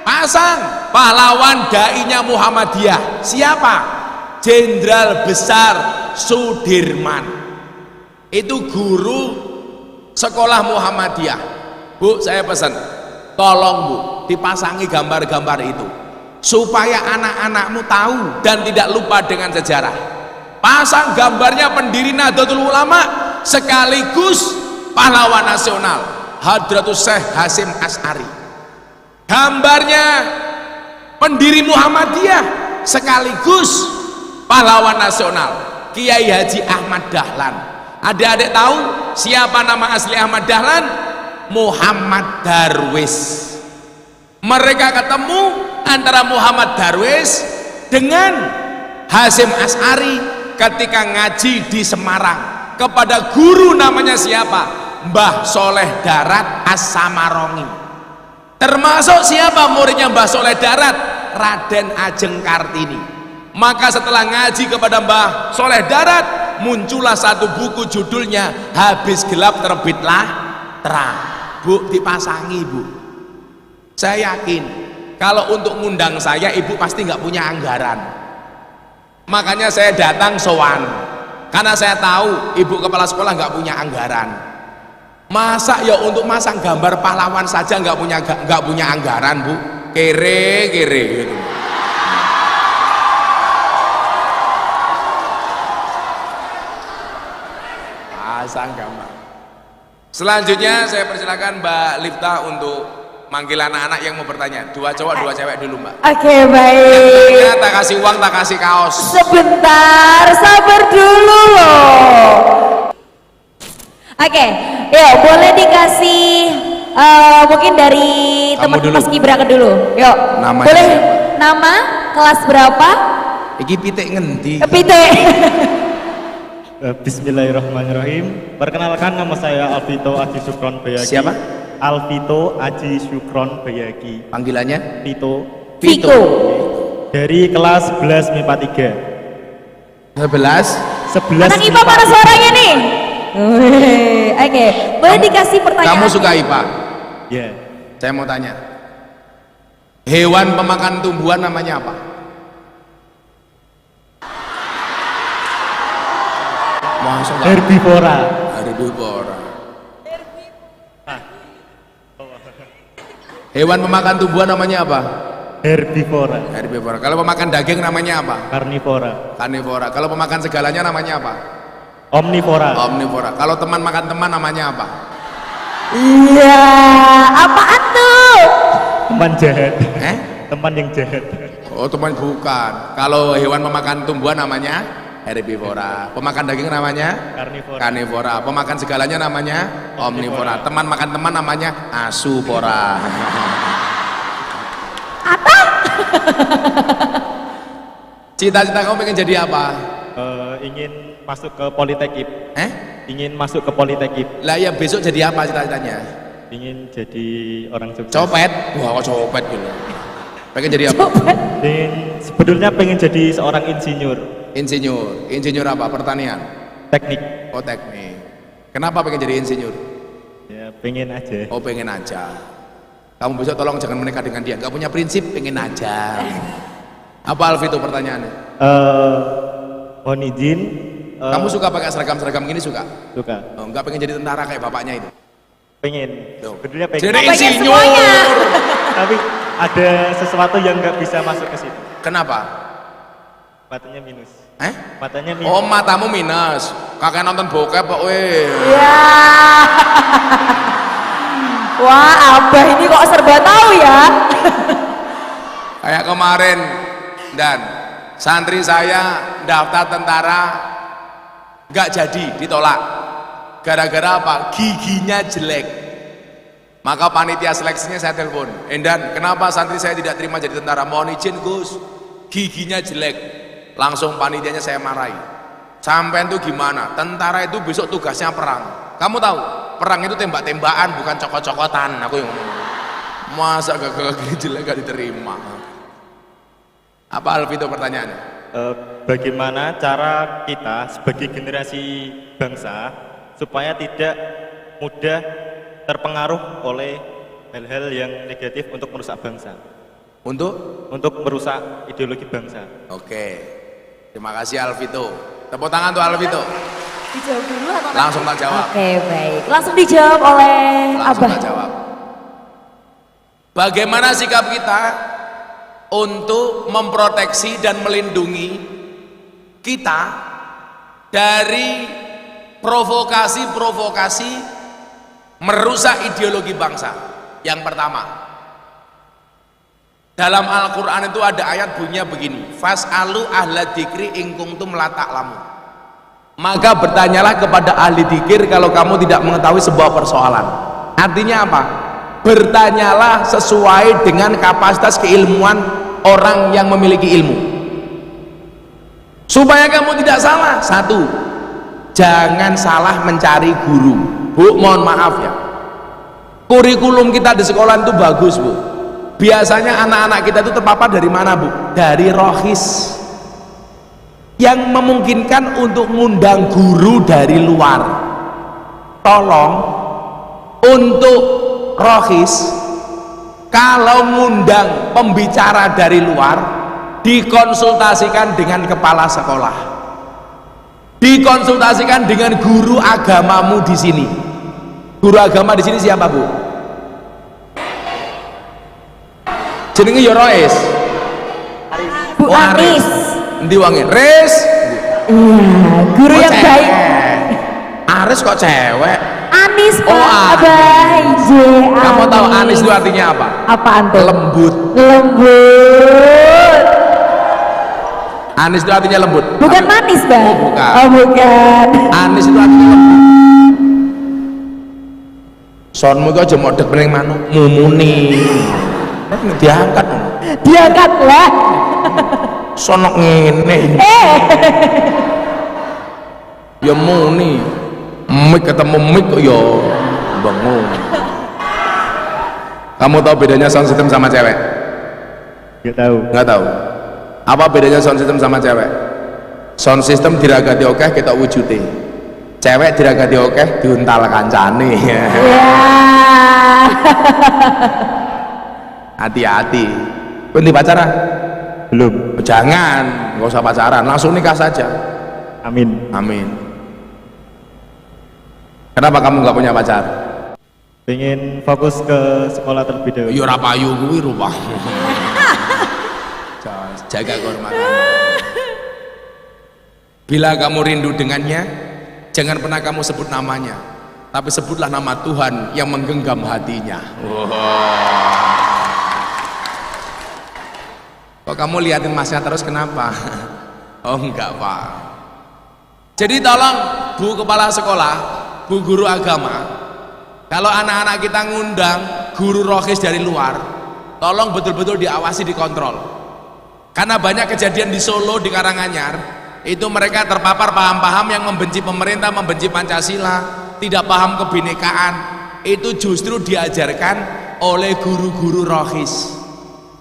pasang pahlawan dai-nya Muhammadiyah. Siapa? Jenderal Besar Sudirman. Itu guru sekolah Muhammadiyah. Bu, saya pesan, tolong Bu, dipasangi gambar-gambar itu supaya anak-anakmu tahu dan tidak lupa dengan sejarah. Pasang gambarnya pendiri Nahdlatul Ulama sekaligus pahlawan nasional Hadratus Syekh Hasyim Asy'ari. Gambarnya pendiri Muhammadiyah sekaligus pahlawan nasional Kiai Haji Ahmad Dahlan. Adik-adik tahu siapa nama asli Ahmad Dahlan? Muhammad Darwis. Mereka ketemu antara Muhammad Darwis dengan Hasyim Asy'ari ketika ngaji di Semarang kepada guru namanya siapa? Mbah Soleh Darat As-Samarongi. Termasuk siapa muridnya Mbah Soleh Darat? Raden Ajeng Kartini. Maka setelah ngaji kepada Mbah Soleh Darat, muncullah satu buku judulnya Habis Gelap Terbitlah Terang. Bu, dipasangi Bu. Saya yakin kalau untuk ngundang saya, ibu pasti nggak punya anggaran. Makanya saya datang sowan, karena saya tahu ibu kepala sekolah nggak punya anggaran. Masa ya untuk masang gambar pahlawan saja nggak punya anggaran, Bu? Kere gitu. Pasang gambar. Selanjutnya saya persilakan Mbak Lifta untuk manggil anak-anak yang mau bertanya. 2 cowok 2 cewek dulu mbak. Oke, baik. Ya, tak kasih uang, tak kasih kaos. Sebentar, sabar dulu loh. Oke, yuk boleh dikasih mungkin dari teman dulu. Mas Gibran dulu. Yuk, Namanya boleh siapa? nama, kelas berapa? Iki pitik ngendi? Pite. Bismillahirrahmanirrahim. Perkenalkan, nama saya Alvito Aji Sukron Bayaki. Siapa? Alvito Aji Sukron Bayaki. Panggilannya? Vito. Viko. Dari kelas 11 MIPA 3. 11. 11 Anak IPA mana suaranya nih? Oke, boleh dikasih pertanyaan? Kamu suka IPA? Ya. Saya mau tanya. Hewan pemakan tumbuhan namanya apa? Masuk nggak? Herbivora. Herbivora. Hewan pemakan tumbuhan namanya apa? Herbivora. Herbivora. Kalau pemakan daging namanya apa? Karnivora. Karnivora. Kalau pemakan segalanya namanya apa? Omnivora. Omnivora. Kalau teman makan teman namanya apa? Iya, apaan tuh? Teman jahat. Teman yang jahat. Oh, teman bukan. Kalau hewan pemakan tumbuhan namanya herbivora. Pemakan daging namanya Karnivora. karnivora. Pemakan segalanya namanya omnivora. Teman makan teman namanya asuvora. Apa? Cita-cita kamu pengen jadi apa? Ingin masuk ke Politeknik. Ingin masuk ke Politeknik. Lah ya besok jadi apa cita-citanya? Ingin jadi orang sukses. Copet? Wah, kok copet gitu. Pengen jadi apa? Sebetulnya pengen jadi seorang insinyur. Insinyur. Insinyur apa? Pertanian? Teknik. Oh, teknik. Kenapa pengen jadi insinyur? Ya, pengen aja. Oh, pengen aja. Kamu besok tolong jangan menikah dengan dia. Gak punya prinsip, pengen aja. Apa Alfi itu pertanyaannya? Mohon izin. Kamu suka pakai seragam-seragam gini suka? Suka. Oh, enggak pengen jadi tentara kayak bapaknya itu? Pengen. Tuh. Sebetulnya pengen. Jadi Pengen insinyur. semuanya. Tapi ada sesuatu yang nggak bisa masuk ke situ. Kenapa? Matanya minus. Matanya minus. Oh, matamu minus. Kakek nonton bokep kok weh. Ya. Wah, Abah ini kok serba tahu ya? Kayak kemarin dan santri saya daftar tentara nggak jadi, ditolak. Gara-gara apa? Giginya jelek. Maka panitia seleksinya saya telepon, Endan, kenapa santri saya tidak terima jadi tentara? Mohon izin Gus, giginya jelek. Langsung panitianya saya marahi. Sampai itu gimana? Tentara itu besok tugasnya perang. Kamu tahu, perang itu tembak-tembakan bukan cokot-cokotan. Aku yang ngomong, masa gigi jelek gak diterima? Apa Alfi itu pertanyaannya? Bagaimana cara kita sebagai generasi bangsa supaya tidak mudah terpengaruh oleh hal-hal yang negatif untuk merusak bangsa? Untuk merusak ideologi bangsa. Oke, terima kasih Alvito. Tepuk tangan tuh Alvito. Dijawab dulu atau langsung tak jawab? Oke, baik. Langsung dijawab oleh Langsung Abah. tak jawab. Bagaimana sikap kita untuk memproteksi dan melindungi kita dari provokasi-provokasi merusak ideologi bangsa? Yang pertama, dalam Al-Quran itu ada ayat bunyinya begini, fas'alu ahla dzikri in kuntum la ta'lamun. Maka bertanyalah kepada ahli dzikir kalau kamu tidak mengetahui sebuah persoalan. Artinya apa? Bertanyalah sesuai dengan kapasitas keilmuan orang yang memiliki ilmu, supaya kamu tidak salah. Satu, jangan salah mencari guru. Bu, mohon maaf ya, kurikulum kita di sekolah itu bagus Bu. Biasanya anak-anak kita itu terpapar dari mana Bu? Dari rohis yang memungkinkan untuk ngundang guru dari luar. Tolong untuk rohis, kalau ngundang pembicara dari luar, dikonsultasikan dengan kepala sekolah, dikonsultasikan dengan guru agamamu di sini. Guru agama di sini siapa Bu? Jenenge ya Rois. Bu Aris. Endi wangi? Ris. Iya, guru Kok yang cewek? baik. Aris kok cewek? Anis Pak. Oh, Anis. Abah, ije. Kamu tahu anis itu artinya apa? Apaan tuh? Lembut. Lembut. Anis itu artinya lembut. Bukan manis, Bang. Oh, bukan. Oh, bukan. Anis itu artinya lembut. Sonmu itu aja mau dek bening manuk mumuni. Diangkat. Diangkat lah. Sonok ngene. Ya muni. Mik ketemu mik kok ya bangun. Kamu tahu bedanya sound system sama cewek? Nggak tahu. Nggak tahu. Apa bedanya sound system sama cewek? Sound system diragati oke kita wujudi. Cewek diragati oke diuntal kancane. Ya. Hati-hati. Kunti pacaran? Belum. Jangan, nggak usah pacaran, langsung nikah saja. Amin. Amin. Kenapa kamu nggak punya pacar? Pengen fokus ke sekolah terlebih dahulu. Yo ora payu kuwi rupah. Jaga kehormatan. Bila kamu rindu dengannya, jangan pernah kamu sebut namanya, tapi sebutlah nama Tuhan yang menggenggam hatinya. Kok kamu liatin masnya terus kenapa? Oh enggak Pak. Jadi tolong Bu Kepala Sekolah, Bu Guru Agama, kalau anak-anak kita ngundang guru rohis dari luar, tolong betul-betul diawasi, dikontrol. Karena banyak kejadian di Solo, di Karanganyar, itu mereka terpapar paham-paham yang membenci pemerintah, membenci Pancasila, tidak paham kebinekaan. Itu justru diajarkan oleh guru-guru rohis.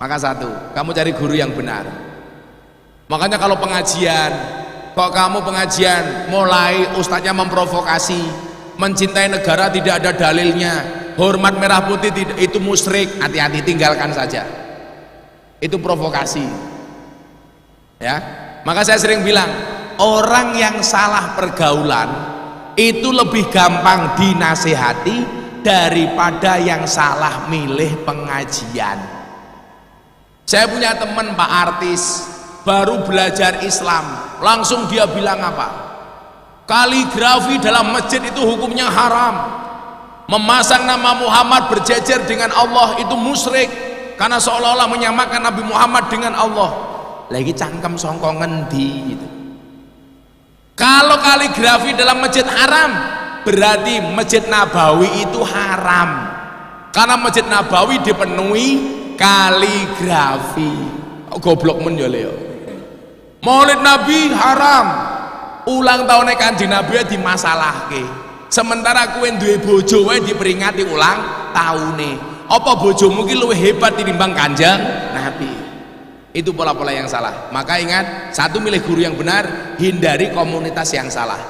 Maka satu, kamu cari guru yang benar. Makanya kalau pengajian, kok kamu pengajian mulai ustadznya memprovokasi, mencintai negara tidak ada dalilnya, hormat merah putih itu musyrik, hati-hati, tinggalkan saja. Itu provokasi. Ya, maka saya sering bilang, orang yang salah pergaulan itu lebih gampang dinasehati daripada yang salah milih pengajian. Saya punya teman Pak artis, baru belajar Islam, langsung dia bilang apa? Kaligrafi dalam masjid itu hukumnya haram. Memasang nama Muhammad berjejer dengan Allah itu musyrik, karena seolah-olah menyamakan Nabi Muhammad dengan Allah. Lagi cangkem songkong ngendi gitu. Kalau kaligrafi dalam masjid haram, berarti Masjid Nabawi itu haram, karena Masjid Nabawi dipenuhi kaligrafi. Oh, goblok men ya Leo. Maulid Nabi haram, ulang tahunnya Kanjeng Nabi dimasalahke. Sementara kowe duwe bojo wae diperingati ulang tahune. Apa bojomu ki luwih hebat tinimbang Kanjeng Nabi? Itu pola-pola yang salah. Maka ingat, satu, milih guru yang benar, hindari komunitas yang salah.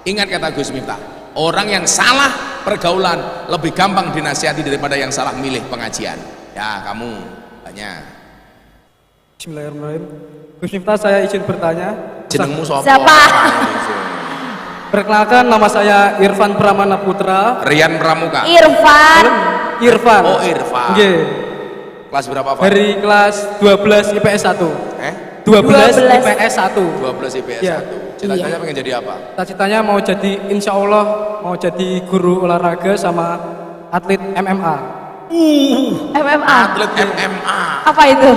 Ingat kata Gus Miftah, orang yang salah pergaulan lebih gampang dinasihati daripada yang salah milih pengajian. Ya kamu tanya. Bismillahirrahmanirrahim. Gus Miftah, saya izin bertanya. Jenengmu Siapa? Perkenalkan, nama saya Irfan Pramana Putra. Rian Pramuka. Irfan. Irfan. Oh Irfan. Nggih. Kelas berapa Pak? Dari kelas 12 IPS 1. 12 IPS 1. 12 IPS Ya. 1. Cita-citanya pengen jadi apa? Cita-citanya mau jadi, insya Allah mau jadi guru olahraga sama atlet MMA. MMA. Atlet MMA. Apa itu?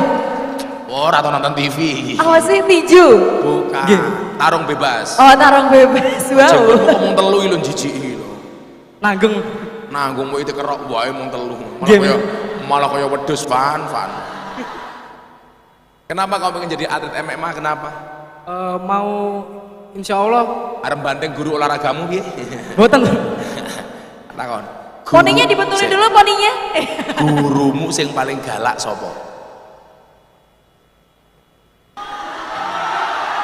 Oh, atau nonton TV. Apa sih tinju? Bukan. Nggih. Tarung bebas. Oh, tarung bebas. Wow. Jemput ngomong telu ilun jijik lho. Nanggeng. Nanggung mau itu kerok wae mung telu. Nggih. Malah kaya wedhus Van. Kenapa kau pengen jadi atlet MMA? Kenapa? Mau insya Allah. Arep banteng guru olahragamu piye? Boten. Takon. Poninya dibetulin dulu poninya. Gurumu sing paling galak sapa?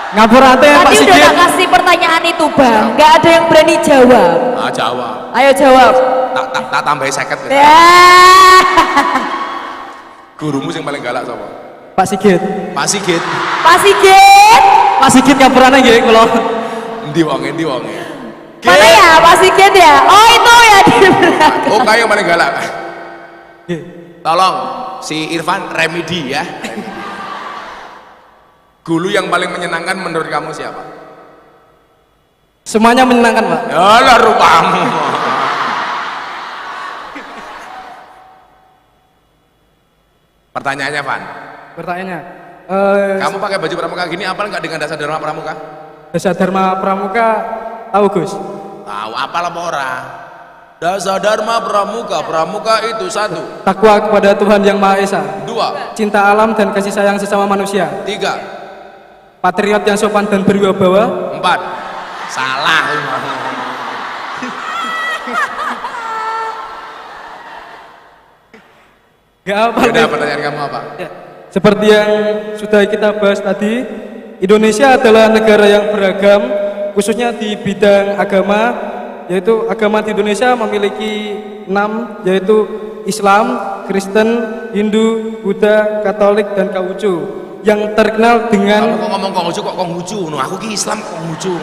Ngapurate Pak Tadi udah Sigit. tak kasih pertanyaan itu Bang, nggak ada yang berani jawab. Ah, jawab. Ayo jawab. Tak tambahi 50. Ya. Gurumu sing paling galak sapa? Pak Sigit. Pak Sigit. Pak Sigit. Pak Sigit ngapurane nggih kula. Endi wonge, endi wonge? Mana ya Pak Sigit ya? Oh itu ya di belakang. Oh, kayak yang paling galak. Nggih. Tolong si Irfan remedi ya. Guru yang paling menyenangkan menurut kamu siapa? Semuanya menyenangkan, Pak. Yalah rupamu. Pertanyaannya, Van. Pertanyaannya, Kamu pakai baju pramuka gini, apal nggak dengan dasar dharma pramuka? dasar Dharma Pramuka tahu Gus? Tahu, apal apa ora? Dasar dharma pramuka, pramuka itu 1, Takwa kepada Tuhan Yang Maha Esa, 2, cinta alam dan kasih sayang sesama manusia, 3, patriot yang sopan dan berwibawa, 4. Salah. Gak apa Udah, pertanyaan kamu apa? Ya, seperti yang sudah kita bahas tadi, Indonesia adalah negara yang beragam, khususnya di bidang agama, yaitu agama di Indonesia memiliki 6, yaitu Islam, Kristen, Hindu, Buddha, Katolik, dan Konghucu. Yang terkenal Kamu dengan kok ngomong Konghucu kok Konghucu? No, aku ki Islam Konghucu.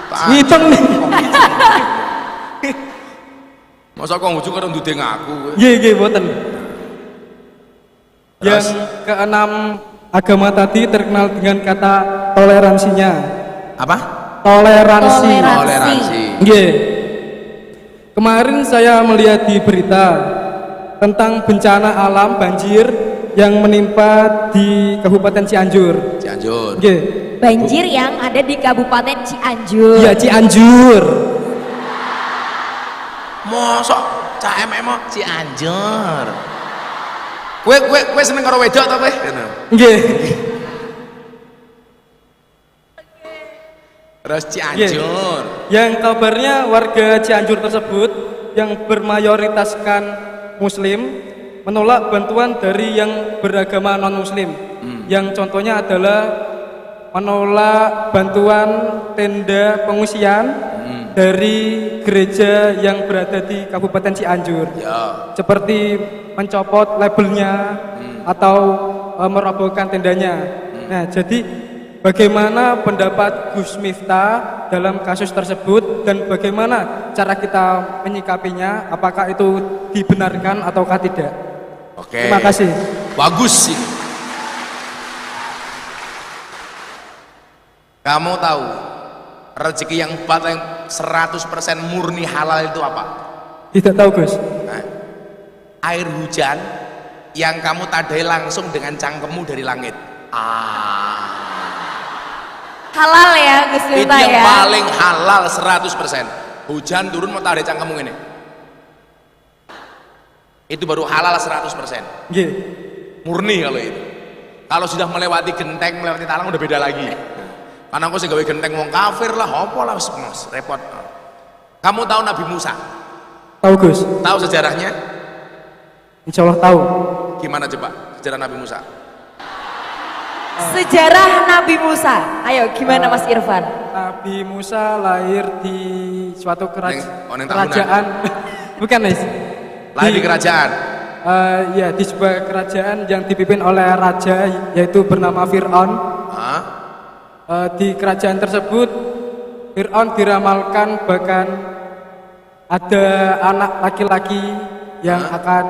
ngitung nih. Masa Konghucu kan ndudeng aku. Iya, boten. Terus? Yang keenam, agama tadi terkenal dengan kata toleransinya. Apa? Toleransi. Toleransi. Nggih. Kemarin saya melihat di berita tentang bencana alam banjir yang menimpa di Kabupaten Cianjur. Cianjur. Nggih. Banjir yang ada di Kabupaten Cianjur. Iya, Cianjur. Mosok cah emok Cianjur. Kue seneng karo wedok ta kowe? Nggih. Terus Cianjur. Yang kabarnya warga Cianjur tersebut yang bermayoritaskan Muslim menolak bantuan dari yang beragama non-Muslim. Yang contohnya adalah menolak bantuan tenda pengungsian dari gereja yang berada di Kabupaten Cianjur. Ya. Seperti mencopot labelnya atau merobohkan tendanya. Nah, jadi bagaimana pendapat Gus Miftah dalam kasus tersebut dan bagaimana cara kita menyikapinya? Apakah itu dibenarkan ataukah tidak? Oke. Terima kasih. Bagus sih. Kamu tahu rezeki yang paling 100% murni halal itu apa? Tidak tahu Gus. Nah, air hujan yang kamu tadai langsung dengan cangkemmu dari langit. Halal ya Gus Itu Miftah yang ya. paling halal 100%. Hujan turun mau tadai cangkemmu ini. Itu baru halal 100%. Nggih. Murni kalau itu. Kalau sudah melewati genteng, melewati talang udah beda lagi. Karena aku sih gawe genteng wong kafir lah, apa lah mas, repot. Kamu tahu Nabi Musa? Tahu Gus? Tahu sejarahnya? Insya Allah tahu. Gimana coba sejarah Nabi Musa? Sejarah Nabi Musa. Ayo gimana Mas Irfan? Nabi Musa lahir di suatu Neng tahunan. kerajaan. Bukan Nis. Lahir di kerajaan. Ya, di sebuah kerajaan yang dipimpin oleh raja yaitu bernama Fir'aun. Hah? Di kerajaan tersebut Fir'aun diramalkan bahkan ada anak laki-laki yang akan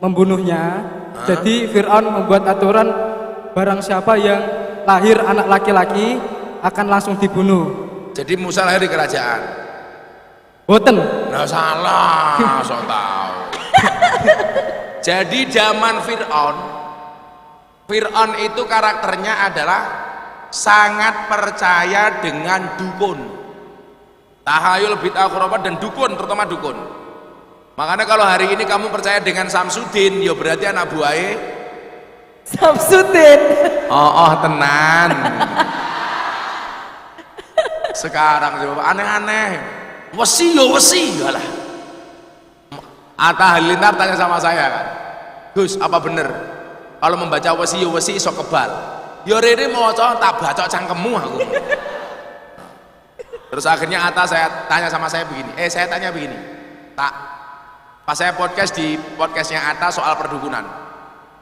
membunuhnya. Jadi Fir'aun membuat aturan barang siapa yang lahir anak laki-laki akan langsung dibunuh. Jadi Musa lahir di kerajaan. Boten. Nah salah, sok tahu. Jadi zaman Fir'aun itu karakternya adalah sangat percaya dengan dukun, tahayul, bid'ah, khurafat, dan dukun, terutama dukun. Makanya kalau hari ini kamu percaya dengan Samsudin, ya berarti anak buahnya Samsudin. oh tenan. Sekarang coba aneh-aneh, wesi lah. Atta Halilintar tanya sama saya kan, Gus apa bener kalau membaca wesi iso kebal? Ya rene maca tak baca cangkemmu aku. Terus akhirnya Atta saya tanya begini, saya tanya begini, tak pas saya podcast di podcastnya Atta soal perdukunan,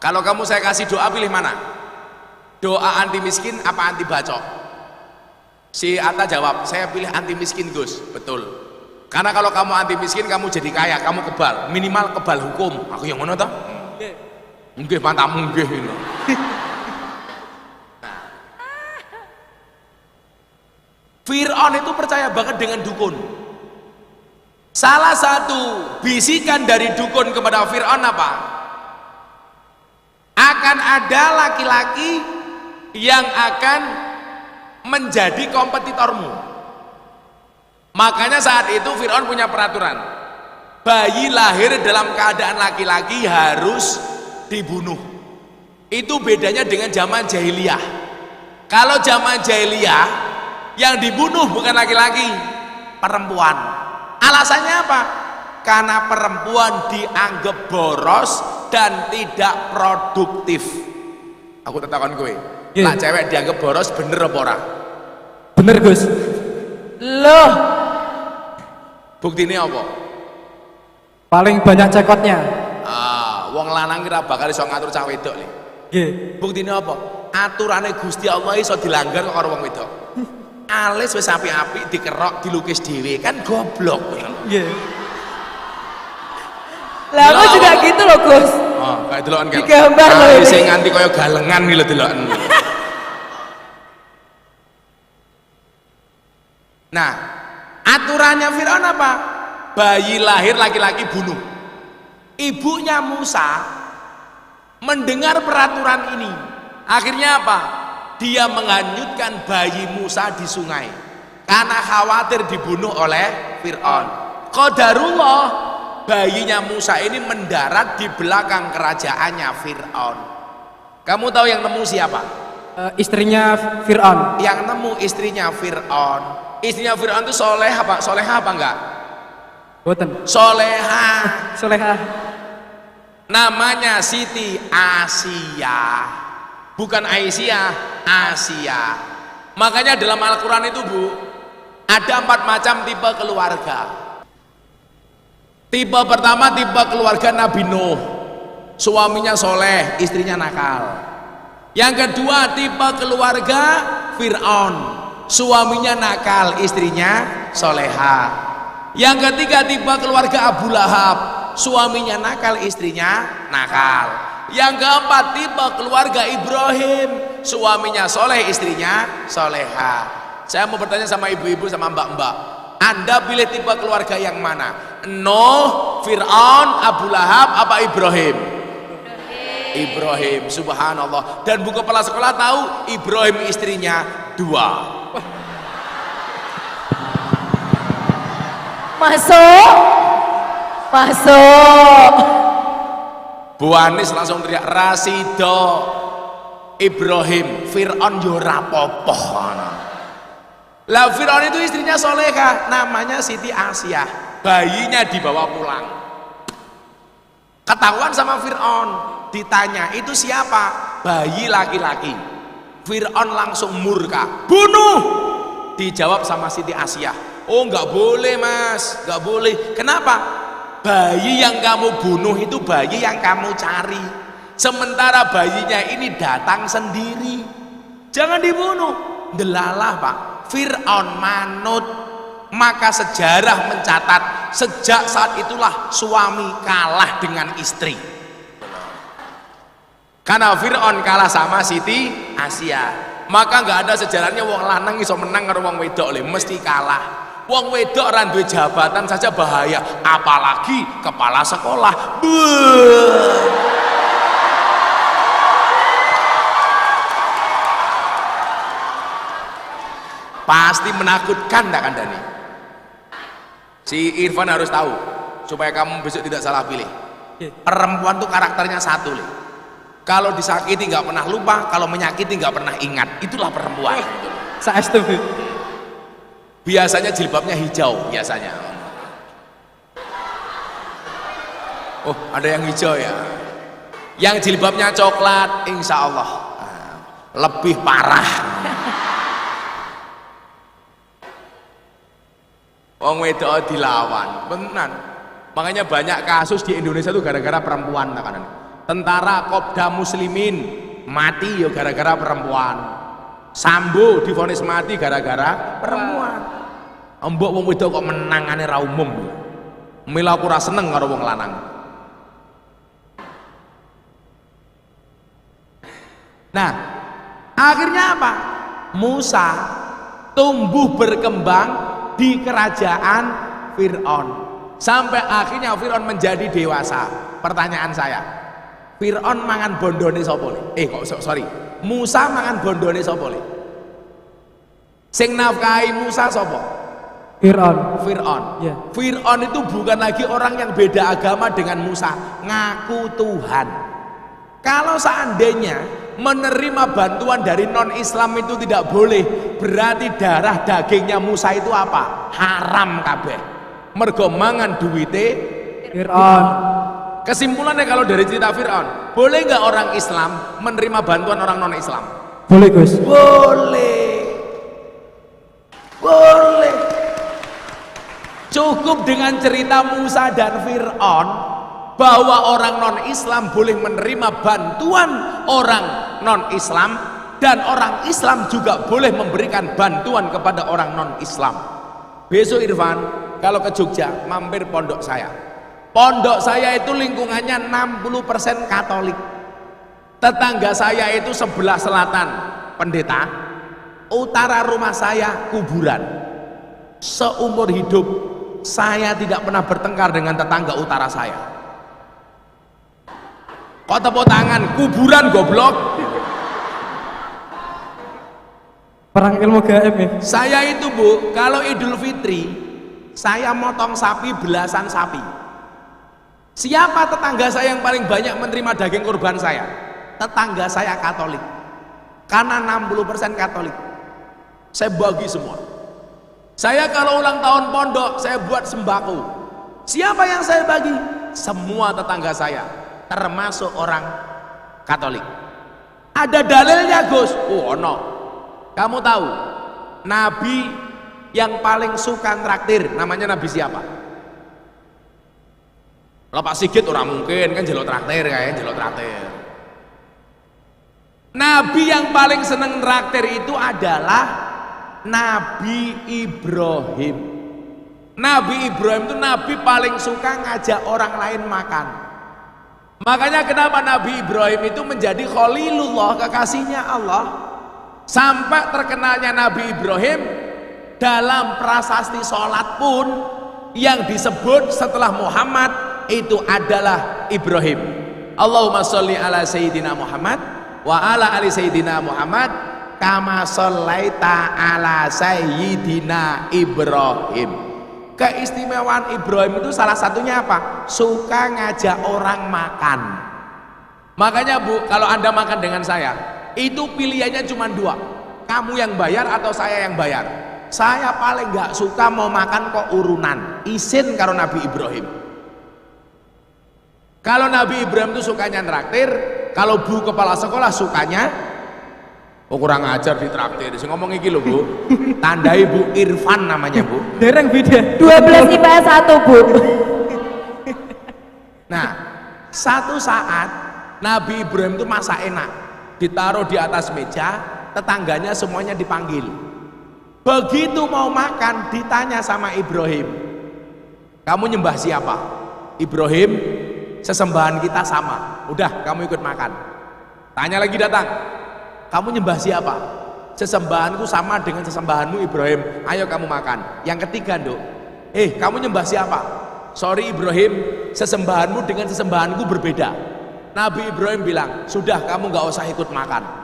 kalau kamu saya kasih doa pilih mana? Doa anti miskin apa anti bacok? Si Atta jawab, saya pilih anti miskin Gus. Betul, karena kalau kamu anti miskin kamu jadi kaya, kamu kebal, minimal kebal hukum. Aku yang mana toh? Nggih pantamu nggih. Fir'aun itu percaya banget dengan dukun. Salah satu bisikan dari dukun kepada Fir'aun apa? akan ada laki-laki yang akan menjadi kompetitormu. Makanya saat itu Fir'aun punya peraturan, bayi lahir dalam keadaan laki-laki harus dibunuh. Itu bedanya dengan zaman jahiliyah. Kalau zaman jahiliyah yang dibunuh bukan laki-laki, perempuan. Alasannya apa? Karena perempuan dianggap boros dan tidak produktif. Aku tetakon kowe. Lah cewek dianggap boros bener apa ora? Bener Gus. Loh, Buktinya apa? Paling banyak cekotnya. Wong lanang kira bakal iso ngatur cah wedok le. Nggih. Buktine apa? Aturane Gusti Allah iso dilanggar karo wong wedok. Alis wis apik-apik dikerok dilukis dhewe kan goblok. Nggih. lah aku juga gitu loh Gus. Oh, kayak deloken kan. Digambar loh ini. Sing nganti kaya galengan iki lho deloken. Nah, aturannya Firaun apa? Bayi lahir laki-laki bunuh. Ibunya Musa mendengar peraturan ini. Akhirnya apa? Dia menghanyutkan bayi Musa di sungai karena khawatir dibunuh oleh Firaun. Qadarullah, bayinya Musa ini mendarat di belakang kerajaannya Firaun. Kamu tahu yang nemu siapa? Istrinya Fir'aun. Yang nemu istrinya Firaun. Istrinya Firaun itu soleh apa? Soleha apa enggak? Boten. Soleha. Soleha. Namanya Siti Asia, bukan Aisyah, Asia. Makanya dalam Al-Quran itu Bu, ada 4 macam tipe keluarga. Tipe pertama tipe keluarga Nabi Nuh, suaminya soleh, istrinya nakal. Yang kedua tipe keluarga Fir'aun, suaminya nakal, istrinya soleha. Yang ketiga tipe keluarga Abu Lahab, suaminya nakal, istrinya nakal. Yang keempat tipe keluarga Ibrahim, suaminya soleh, istrinya soleha. Saya mau bertanya sama ibu-ibu sama mbak-mbak, Anda pilih tipe keluarga yang mana? Nuh, Fir'aun, Abu Lahab apa Ibrahim? Ibrahim, subhanallah. Dan bu kepala sekolah tahu Ibrahim istrinya 2. Masuk. Bu Anis langsung teriak, Rasido Ibrahim, Fir'aun yo rapopo. Lah Fir'aun itu istrinya soleha, namanya Siti Asia. Bayinya dibawa pulang. Ketahuan sama Fir'aun, ditanya itu siapa? Bayi laki-laki. Fir'aun langsung murka, bunuh. Dijawab sama Siti Asia, oh nggak boleh mas, nggak boleh. Kenapa? Bayi yang kamu bunuh itu bayi yang kamu cari, sementara bayinya ini datang sendiri. Jangan dibunuh. Delalah Pak, Fir'aun manut. Maka sejarah mencatat sejak saat itulah suami kalah dengan istri, karena Fir'aun kalah sama Siti Asia. Maka nggak ada sejarahnya wong lanang iso menang karo wong wedok le, mesti kalah. Wong wedok ra duwe jabatan saja bahaya, apalagi kepala sekolah. Pasti menakutkan tak Kandani? Si Irfan harus tahu supaya kamu besok tidak salah pilih. Perempuan tuh karakternya satu le. Kalau disakiti nggak pernah lupa, kalau menyakiti nggak pernah ingat. Itulah perempuan. Saestu. Biasanya jilbabnya hijau biasanya. Oh ada yang hijau ya. Yang jilbabnya coklat, insya Allah lebih parah. Wong wedok dilawan, benar. Makanya banyak kasus di Indonesia itu gara-gara perempuan, kan? Tentara Kopda Muslimin mati ya gara-gara perempuan. Sambo divonis mati gara-gara perempuan. Mbok wong wedok kok menangane ra umum. Mila aku ra seneng karo wong lanang. Nah, akhirnya apa? Musa tumbuh berkembang di kerajaan Fir'aun sampai akhirnya Fir'aun menjadi dewasa. Pertanyaan saya, Fir'aun mangan bondone sapa le? Sorry. Musa mangan bondone sapa le? Sing nafkahi Musa sapa? Fir'aun. Fir'aun. Ya. Fir'aun itu bukan lagi orang yang beda agama dengan Musa, ngaku Tuhan. Kalau seandainya menerima bantuan dari non-Islam itu tidak boleh, berarti darah dagingnya Musa itu apa? Haram kabeh. Mergo mangan duwite Fir'aun. Kesimpulannya kalau dari cerita Fir'aun, boleh nggak orang Islam menerima bantuan orang non-Islam? Boleh Gus. Boleh. Boleh. Cukup dengan cerita Musa dan Fir'aun bahwa orang non-Islam boleh menerima bantuan orang non-Islam, dan orang Islam juga boleh memberikan bantuan kepada orang non-Islam. Besok Irfan kalau ke Jogja mampir pondok saya. Pondok saya itu lingkungannya 60% Katolik. Tetangga saya itu sebelah selatan pendeta, utara rumah saya kuburan. Seumur hidup saya tidak pernah bertengkar dengan tetangga utara saya. Kok tepuk tangan, kuburan goblok. Perang ilmu gaib ya. Saya itu Bu, kalau Idul Fitri saya motong sapi belasan sapi. Siapa tetangga saya yang paling banyak menerima daging kurban saya? Tetangga saya Katolik. Karena 60% Katolik. Saya bagi semua. Saya kalau ulang tahun pondok, saya buat sembako. Siapa yang saya bagi? Semua tetangga saya, termasuk orang Katolik. Ada dalilnya Gus? Oh no. Kamu tahu Nabi yang paling suka traktir namanya Nabi siapa? Kalau Pak Sigit orang mungkin kan jelok traktir kayaknya jelok traktir. Nabi yang paling seneng traktir itu adalah Nabi Ibrahim. Nabi Ibrahim itu Nabi paling suka ngajak orang lain makan. Makanya kenapa Nabi Ibrahim itu menjadi Khalilullah, kekasihnya Allah. Sampai terkenalnya Nabi Ibrahim dalam prasasti sholat pun yang disebut setelah Muhammad itu adalah Ibrahim. Allahumma sholli ala Sayyidina Muhammad wa ala ali Sayyidina Muhammad kama shollaita ala Sayyidina Ibrahim. Keistimewaan Ibrahim itu salah satunya apa? Suka ngajak orang makan. Makanya Bu, kalau Anda makan dengan saya, itu pilihannya cuma dua, kamu yang bayar atau saya yang bayar. Saya paling gak suka mau makan kok urunan, isin karo Nabi Ibrahim. Kalau Nabi Ibrahim itu sukanya traktir, kalau Bu kepala sekolah sukanya kurang ajar ditraktir. Saya ngomong iki lho Bu, tandai Bu Irfan namanya Bu. Dereng beda. 12 IPS 1 Bu. Nah, satu saat Nabi Ibrahim itu masak enak, ditaruh di atas meja, tetangganya semuanya dipanggil. Begitu mau makan ditanya sama Ibrahim, kamu nyembah siapa? Ibrahim, sesembahan kita sama. Udah, kamu ikut makan. Tanya lagi datang, kamu nyembah siapa? Sesembahanku sama dengan sesembahanmu Ibrahim. Ayo kamu makan. Yang ketiga Nduk, kamu nyembah siapa? Sorry Ibrahim, sesembahanmu dengan sesembahanku berbeda. Nabi Ibrahim bilang, sudah kamu gak usah ikut makan.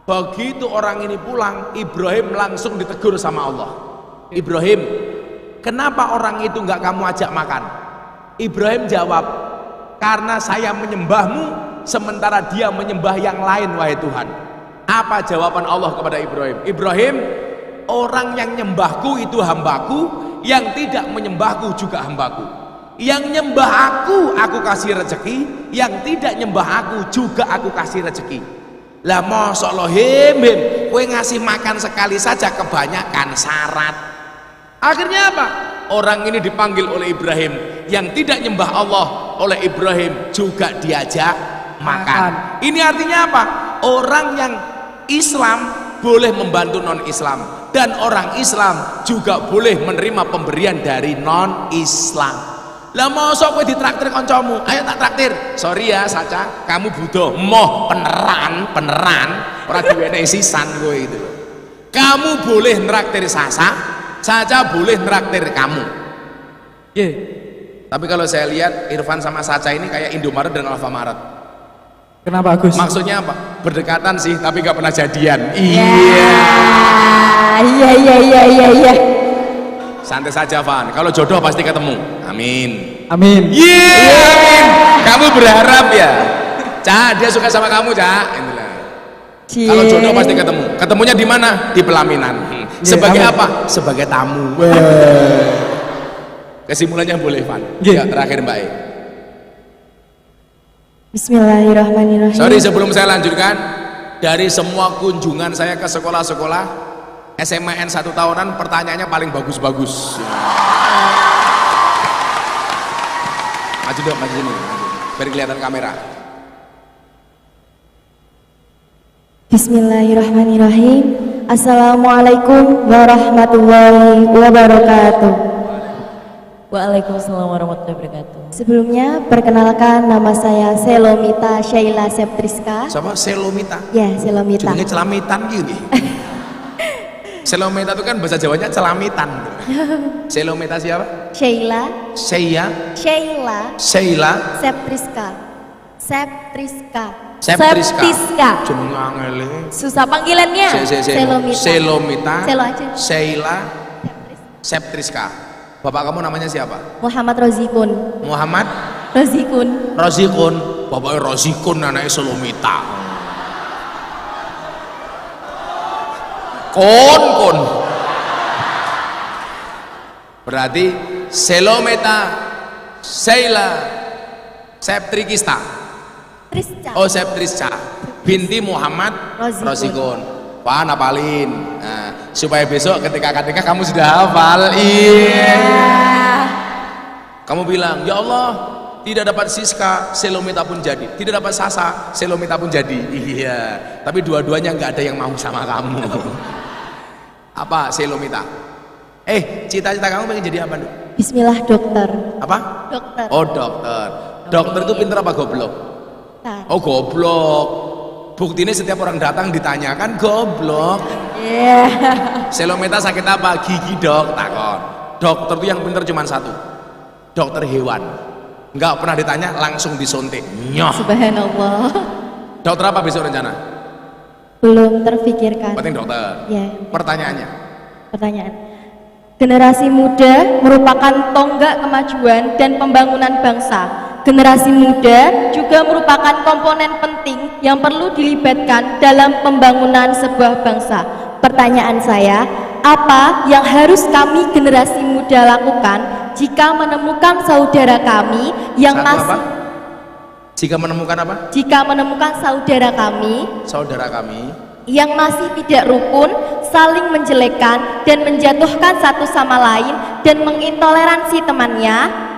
Begitu orang ini pulang, Ibrahim langsung ditegur sama Allah. Ibrahim, kenapa orang itu gak kamu ajak makan? Ibrahim jawab, karena saya menyembahmu sementara dia menyembah yang lain wahai Tuhan. Apa jawaban Allah kepada Ibrahim? Ibrahim, orang yang nyembahku itu hambaku, yang tidak menyembahku juga hambaku. Yang nyembah aku kasih rezeki, yang tidak nyembah aku juga aku kasih rezeki. Lah mosok lo him, kowe ngasih makan sekali saja kebanyakan syarat. Akhirnya apa? Orang ini dipanggil oleh Ibrahim, yang tidak nyembah Allah oleh Ibrahim juga diajak makan. Ini artinya apa? Orang yang Islam boleh membantu non-Islam, dan orang Islam juga boleh menerima pemberian dari non-Islam. Lah mosok kowe ditraktir kancamu, ayo tak traktir. Sorry ya Saca, kamu butuh moh peneran ora diwenehi sisan kowe itu. Kamu boleh traktir Saca boleh traktir kamu. Yeah. Tapi kalau saya lihat Irfan sama Saca ini kayak Indomaret dan Alfamaret. Kenapa Gus? Maksudnya apa? Berdekatan sih, tapi gak pernah jadian. Ya, Iya. iya. Santai saja Van, kalau jodoh pasti ketemu. Amin. Amin. Amin. Kamu berharap ya? Cak, dia suka sama kamu, Cak. Inilah. Kalau jodoh pasti ketemu. Ketemunya di mana? Di pelaminan. Sebagai amin. apa? Sebagai tamu. Kesimpulannya boleh, Van. Ya, terakhir Mbak E. Bismillahirrahmanirrahim. Sorry, sebelum saya lanjutkan, dari semua kunjungan saya ke sekolah-sekolah SMAN 1 tahunan, pertanyaannya paling bagus-bagus. Maju dong, maju sini, biar kelihatan kamera. Bismillahirrahmanirrahim. Assalamualaikum warahmatullahi wabarakatuh. Waalaikumsalam warahmatullahi wabarakatuh. Sebelumnya perkenalkan, nama saya Selomita Sheila Septriska. Siapa? Selomita? Ya, Selomita. Judulnya celamitan gini. Selomita itu kan bahasa Jawanya celamitan. Selomita siapa? Sheila Sheila Septriska. Septriska. Septriska. Jeneng angele. Susah panggilannya. Selomita. Selomita. Selo aja. Sheila Septriska. Bapak kamu namanya siapa? Muhammad Rozikun. Muhammad Rozikun. Rozikun. Bapaknya Rozikun, anaknya Selomita. Kon. Berarti Selomita Sheila Septrikista. Trisca. Oh, Septriska binti Muhammad Rozikun. Wah, napalin. Nah, supaya besok ketika KTK kamu sudah hafal. Iya. Kamu bilang, ya Allah, tidak dapat Siska, Selomita pun jadi. Tidak dapat Sasa, Selomita pun jadi. Iya. Tapi dua-duanya nggak ada yang mau sama kamu. Apa Selomita? Cita-cita kamu pengen jadi apa, Duk? Bismillah, dokter. Apa? Dokter. Oh, dokter. Dokter itu pinter apa goblok? Nah. Oh, goblok. Buktinya setiap orang datang ditanyakan goblok. Yeah. Selomita sakit apa? Gigi, Dok. Takon. Dokter itu yang pinter cuma satu. Dokter hewan. Nggak pernah ditanya, langsung disuntik. Nyoh. Subhanallah. Dokter apa besok rencana? Belum terfikirkan. Penting dokter. Ya. Pertanyaannya. Pertanyaan. Generasi muda merupakan tonggak kemajuan dan pembangunan bangsa. Generasi muda juga merupakan komponen penting yang perlu dilibatkan dalam pembangunan sebuah bangsa. Pertanyaan saya, apa yang harus kami generasi muda lakukan jika menemukan saudara kami yang Satu masih apa? Jika menemukan apa? Jika menemukan saudara kami yang masih tidak rukun, saling menjelekkan dan menjatuhkan satu sama lain dan mengintoleransi temannya?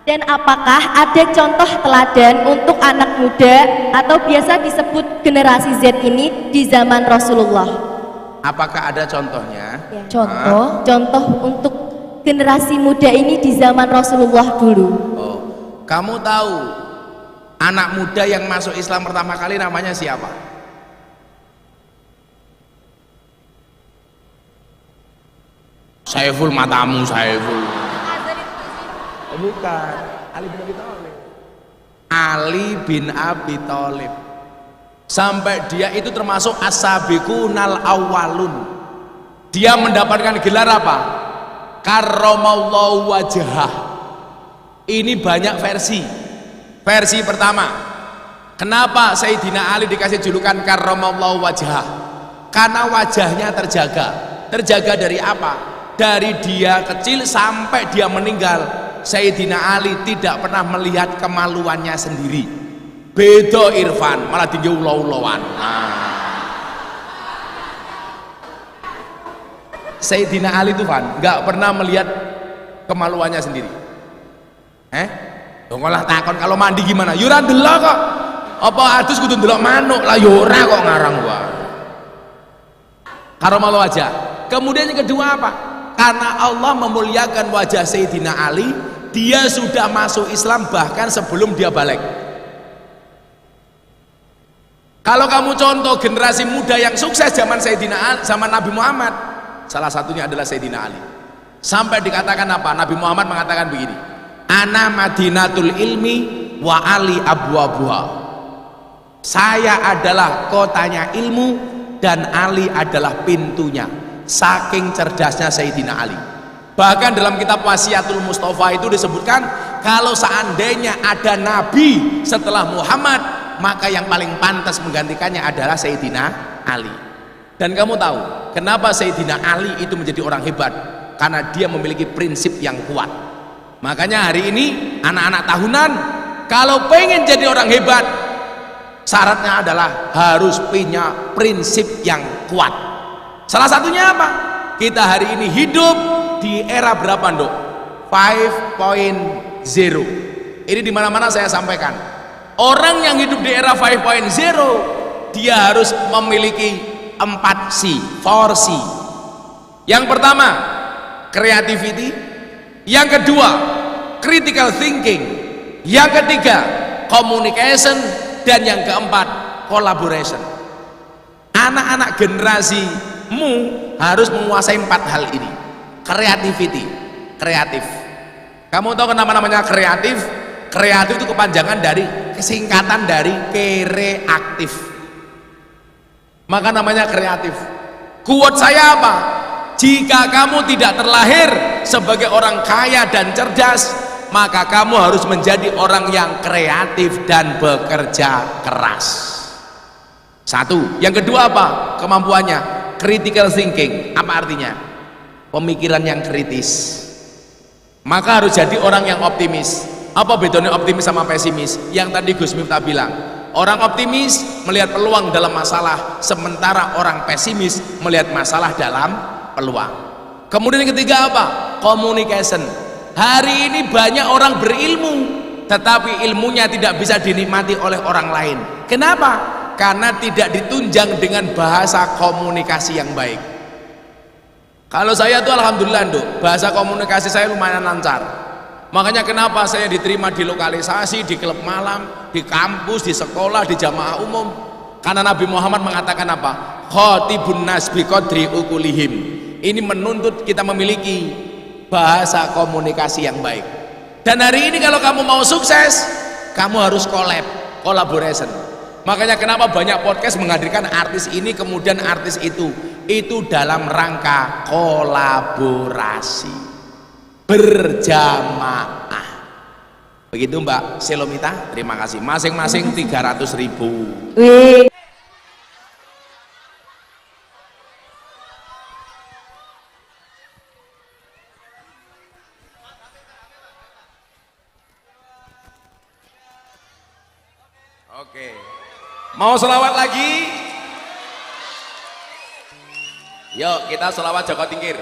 Dan apakah ada contoh teladan untuk anak muda atau biasa disebut generasi Z ini di zaman Rasulullah? Apakah ada contohnya? Ya. Contoh untuk generasi muda ini di zaman Rasulullah dulu. Oh, kamu tahu anak muda yang masuk Islam pertama kali namanya siapa? Saiful matamu, Saiful. Bukan, Ali bin Abi Thalib. Ali bin Abi Thalib. Sampai dia itu termasuk as-sabiqunal awwalun. Dia mendapatkan gelar apa? Karramallahu wajhah. Ini banyak versi. Versi pertama, kenapa Sayyidina Ali dikasih julukan karramallahu wajhah? Karena wajahnya terjaga. Terjaga dari apa? Dari dia kecil sampai dia meninggal, Sayyidina Ali tidak pernah melihat kemaluannya sendiri. Beda Irfan, malah tinggi ulau-ulauan. Sayyidina Ali itu Van nggak pernah melihat kemaluannya sendiri. Ngolah takon kalau mandi gimana? Yura delok kok. Apa adus kudu delok manuk lah yura kok ngarang gua. Karamallahu wajah. Kemudian yang kedua apa? Karena Allah memuliakan wajah Sayyidina Ali, dia sudah masuk Islam bahkan sebelum dia balik. Kalau kamu contoh generasi muda yang sukses zaman Sayyidina Ali, zaman Nabi Muhammad, salah satunya adalah Sayyidina Ali. Sampai dikatakan apa? Nabi Muhammad mengatakan begini, ana madinatul ilmi wa ali abwabuha. Saya adalah kotanya ilmu dan Ali adalah pintunya. Saking cerdasnya Sayyidina Ali. Bahkan dalam kitab Wasiatul Mustafa itu disebutkan, kalau seandainya ada nabi setelah Muhammad, maka yang paling pantas menggantikannya adalah Sayyidina Ali. Dan kamu tahu kenapa Sayyidina Ali itu menjadi orang hebat? Karena dia memiliki prinsip yang kuat. Makanya hari ini anak-anak tahunan kalau pengen jadi orang hebat, syaratnya adalah harus punya prinsip yang kuat. Salah satunya apa? Kita hari ini hidup di era berapa, Nduk? 5.0. Ini di mana-mana saya sampaikan. Orang yang hidup di era 5.0, dia harus memiliki 4C, 4C. Yang pertama, creativity. Yang kedua, critical thinking. Yang ketiga, communication. Dan yang keempat, collaboration. Anak-anak generasimu harus menguasai 4 hal ini. Creativity, kreatif. Kamu tahu kenapa namanya kreatif? Kreatif itu kepanjangan dari, kesingkatan dari kreatif. Maka namanya kreatif. Quote saya apa? Jika kamu tidak terlahir sebagai orang kaya dan cerdas, maka kamu harus menjadi orang yang kreatif dan bekerja keras. Satu. Yang kedua apa kemampuannya? Critical thinking. Apa artinya? Pemikiran yang kritis. Maka harus jadi orang yang optimis. Apa bedanya optimis sama pesimis? Yang tadi Gus Miftah bilang, orang optimis melihat peluang dalam masalah, sementara orang pesimis melihat masalah dalam peluang. Kemudian yang ketiga apa? Communication. Hari ini banyak orang berilmu, tetapi ilmunya tidak bisa dinikmati oleh orang lain. Kenapa? Karena tidak ditunjang dengan bahasa komunikasi yang baik. Kalau saya tuh alhamdulillah, Nduk, bahasa komunikasi saya lumayan lancar. Makanya kenapa saya diterima di lokalisasi, di klub malam, di kampus, di sekolah, di jamaah umum. Karena Nabi Muhammad mengatakan apa? Khatibun nas biqadri ukulihim. Ini menuntut kita memiliki bahasa komunikasi yang baik. Dan hari ini kalau kamu mau sukses, kamu harus collaboration. Makanya kenapa banyak podcast menghadirkan artis ini kemudian artis itu dalam rangka kolaborasi, berjamaah. Begitu Mbak Selomita, terima kasih. Masing-masing 300.000. Wih. Oke. Mau selawat lagi? Yuk kita selawat Joko Tingkir.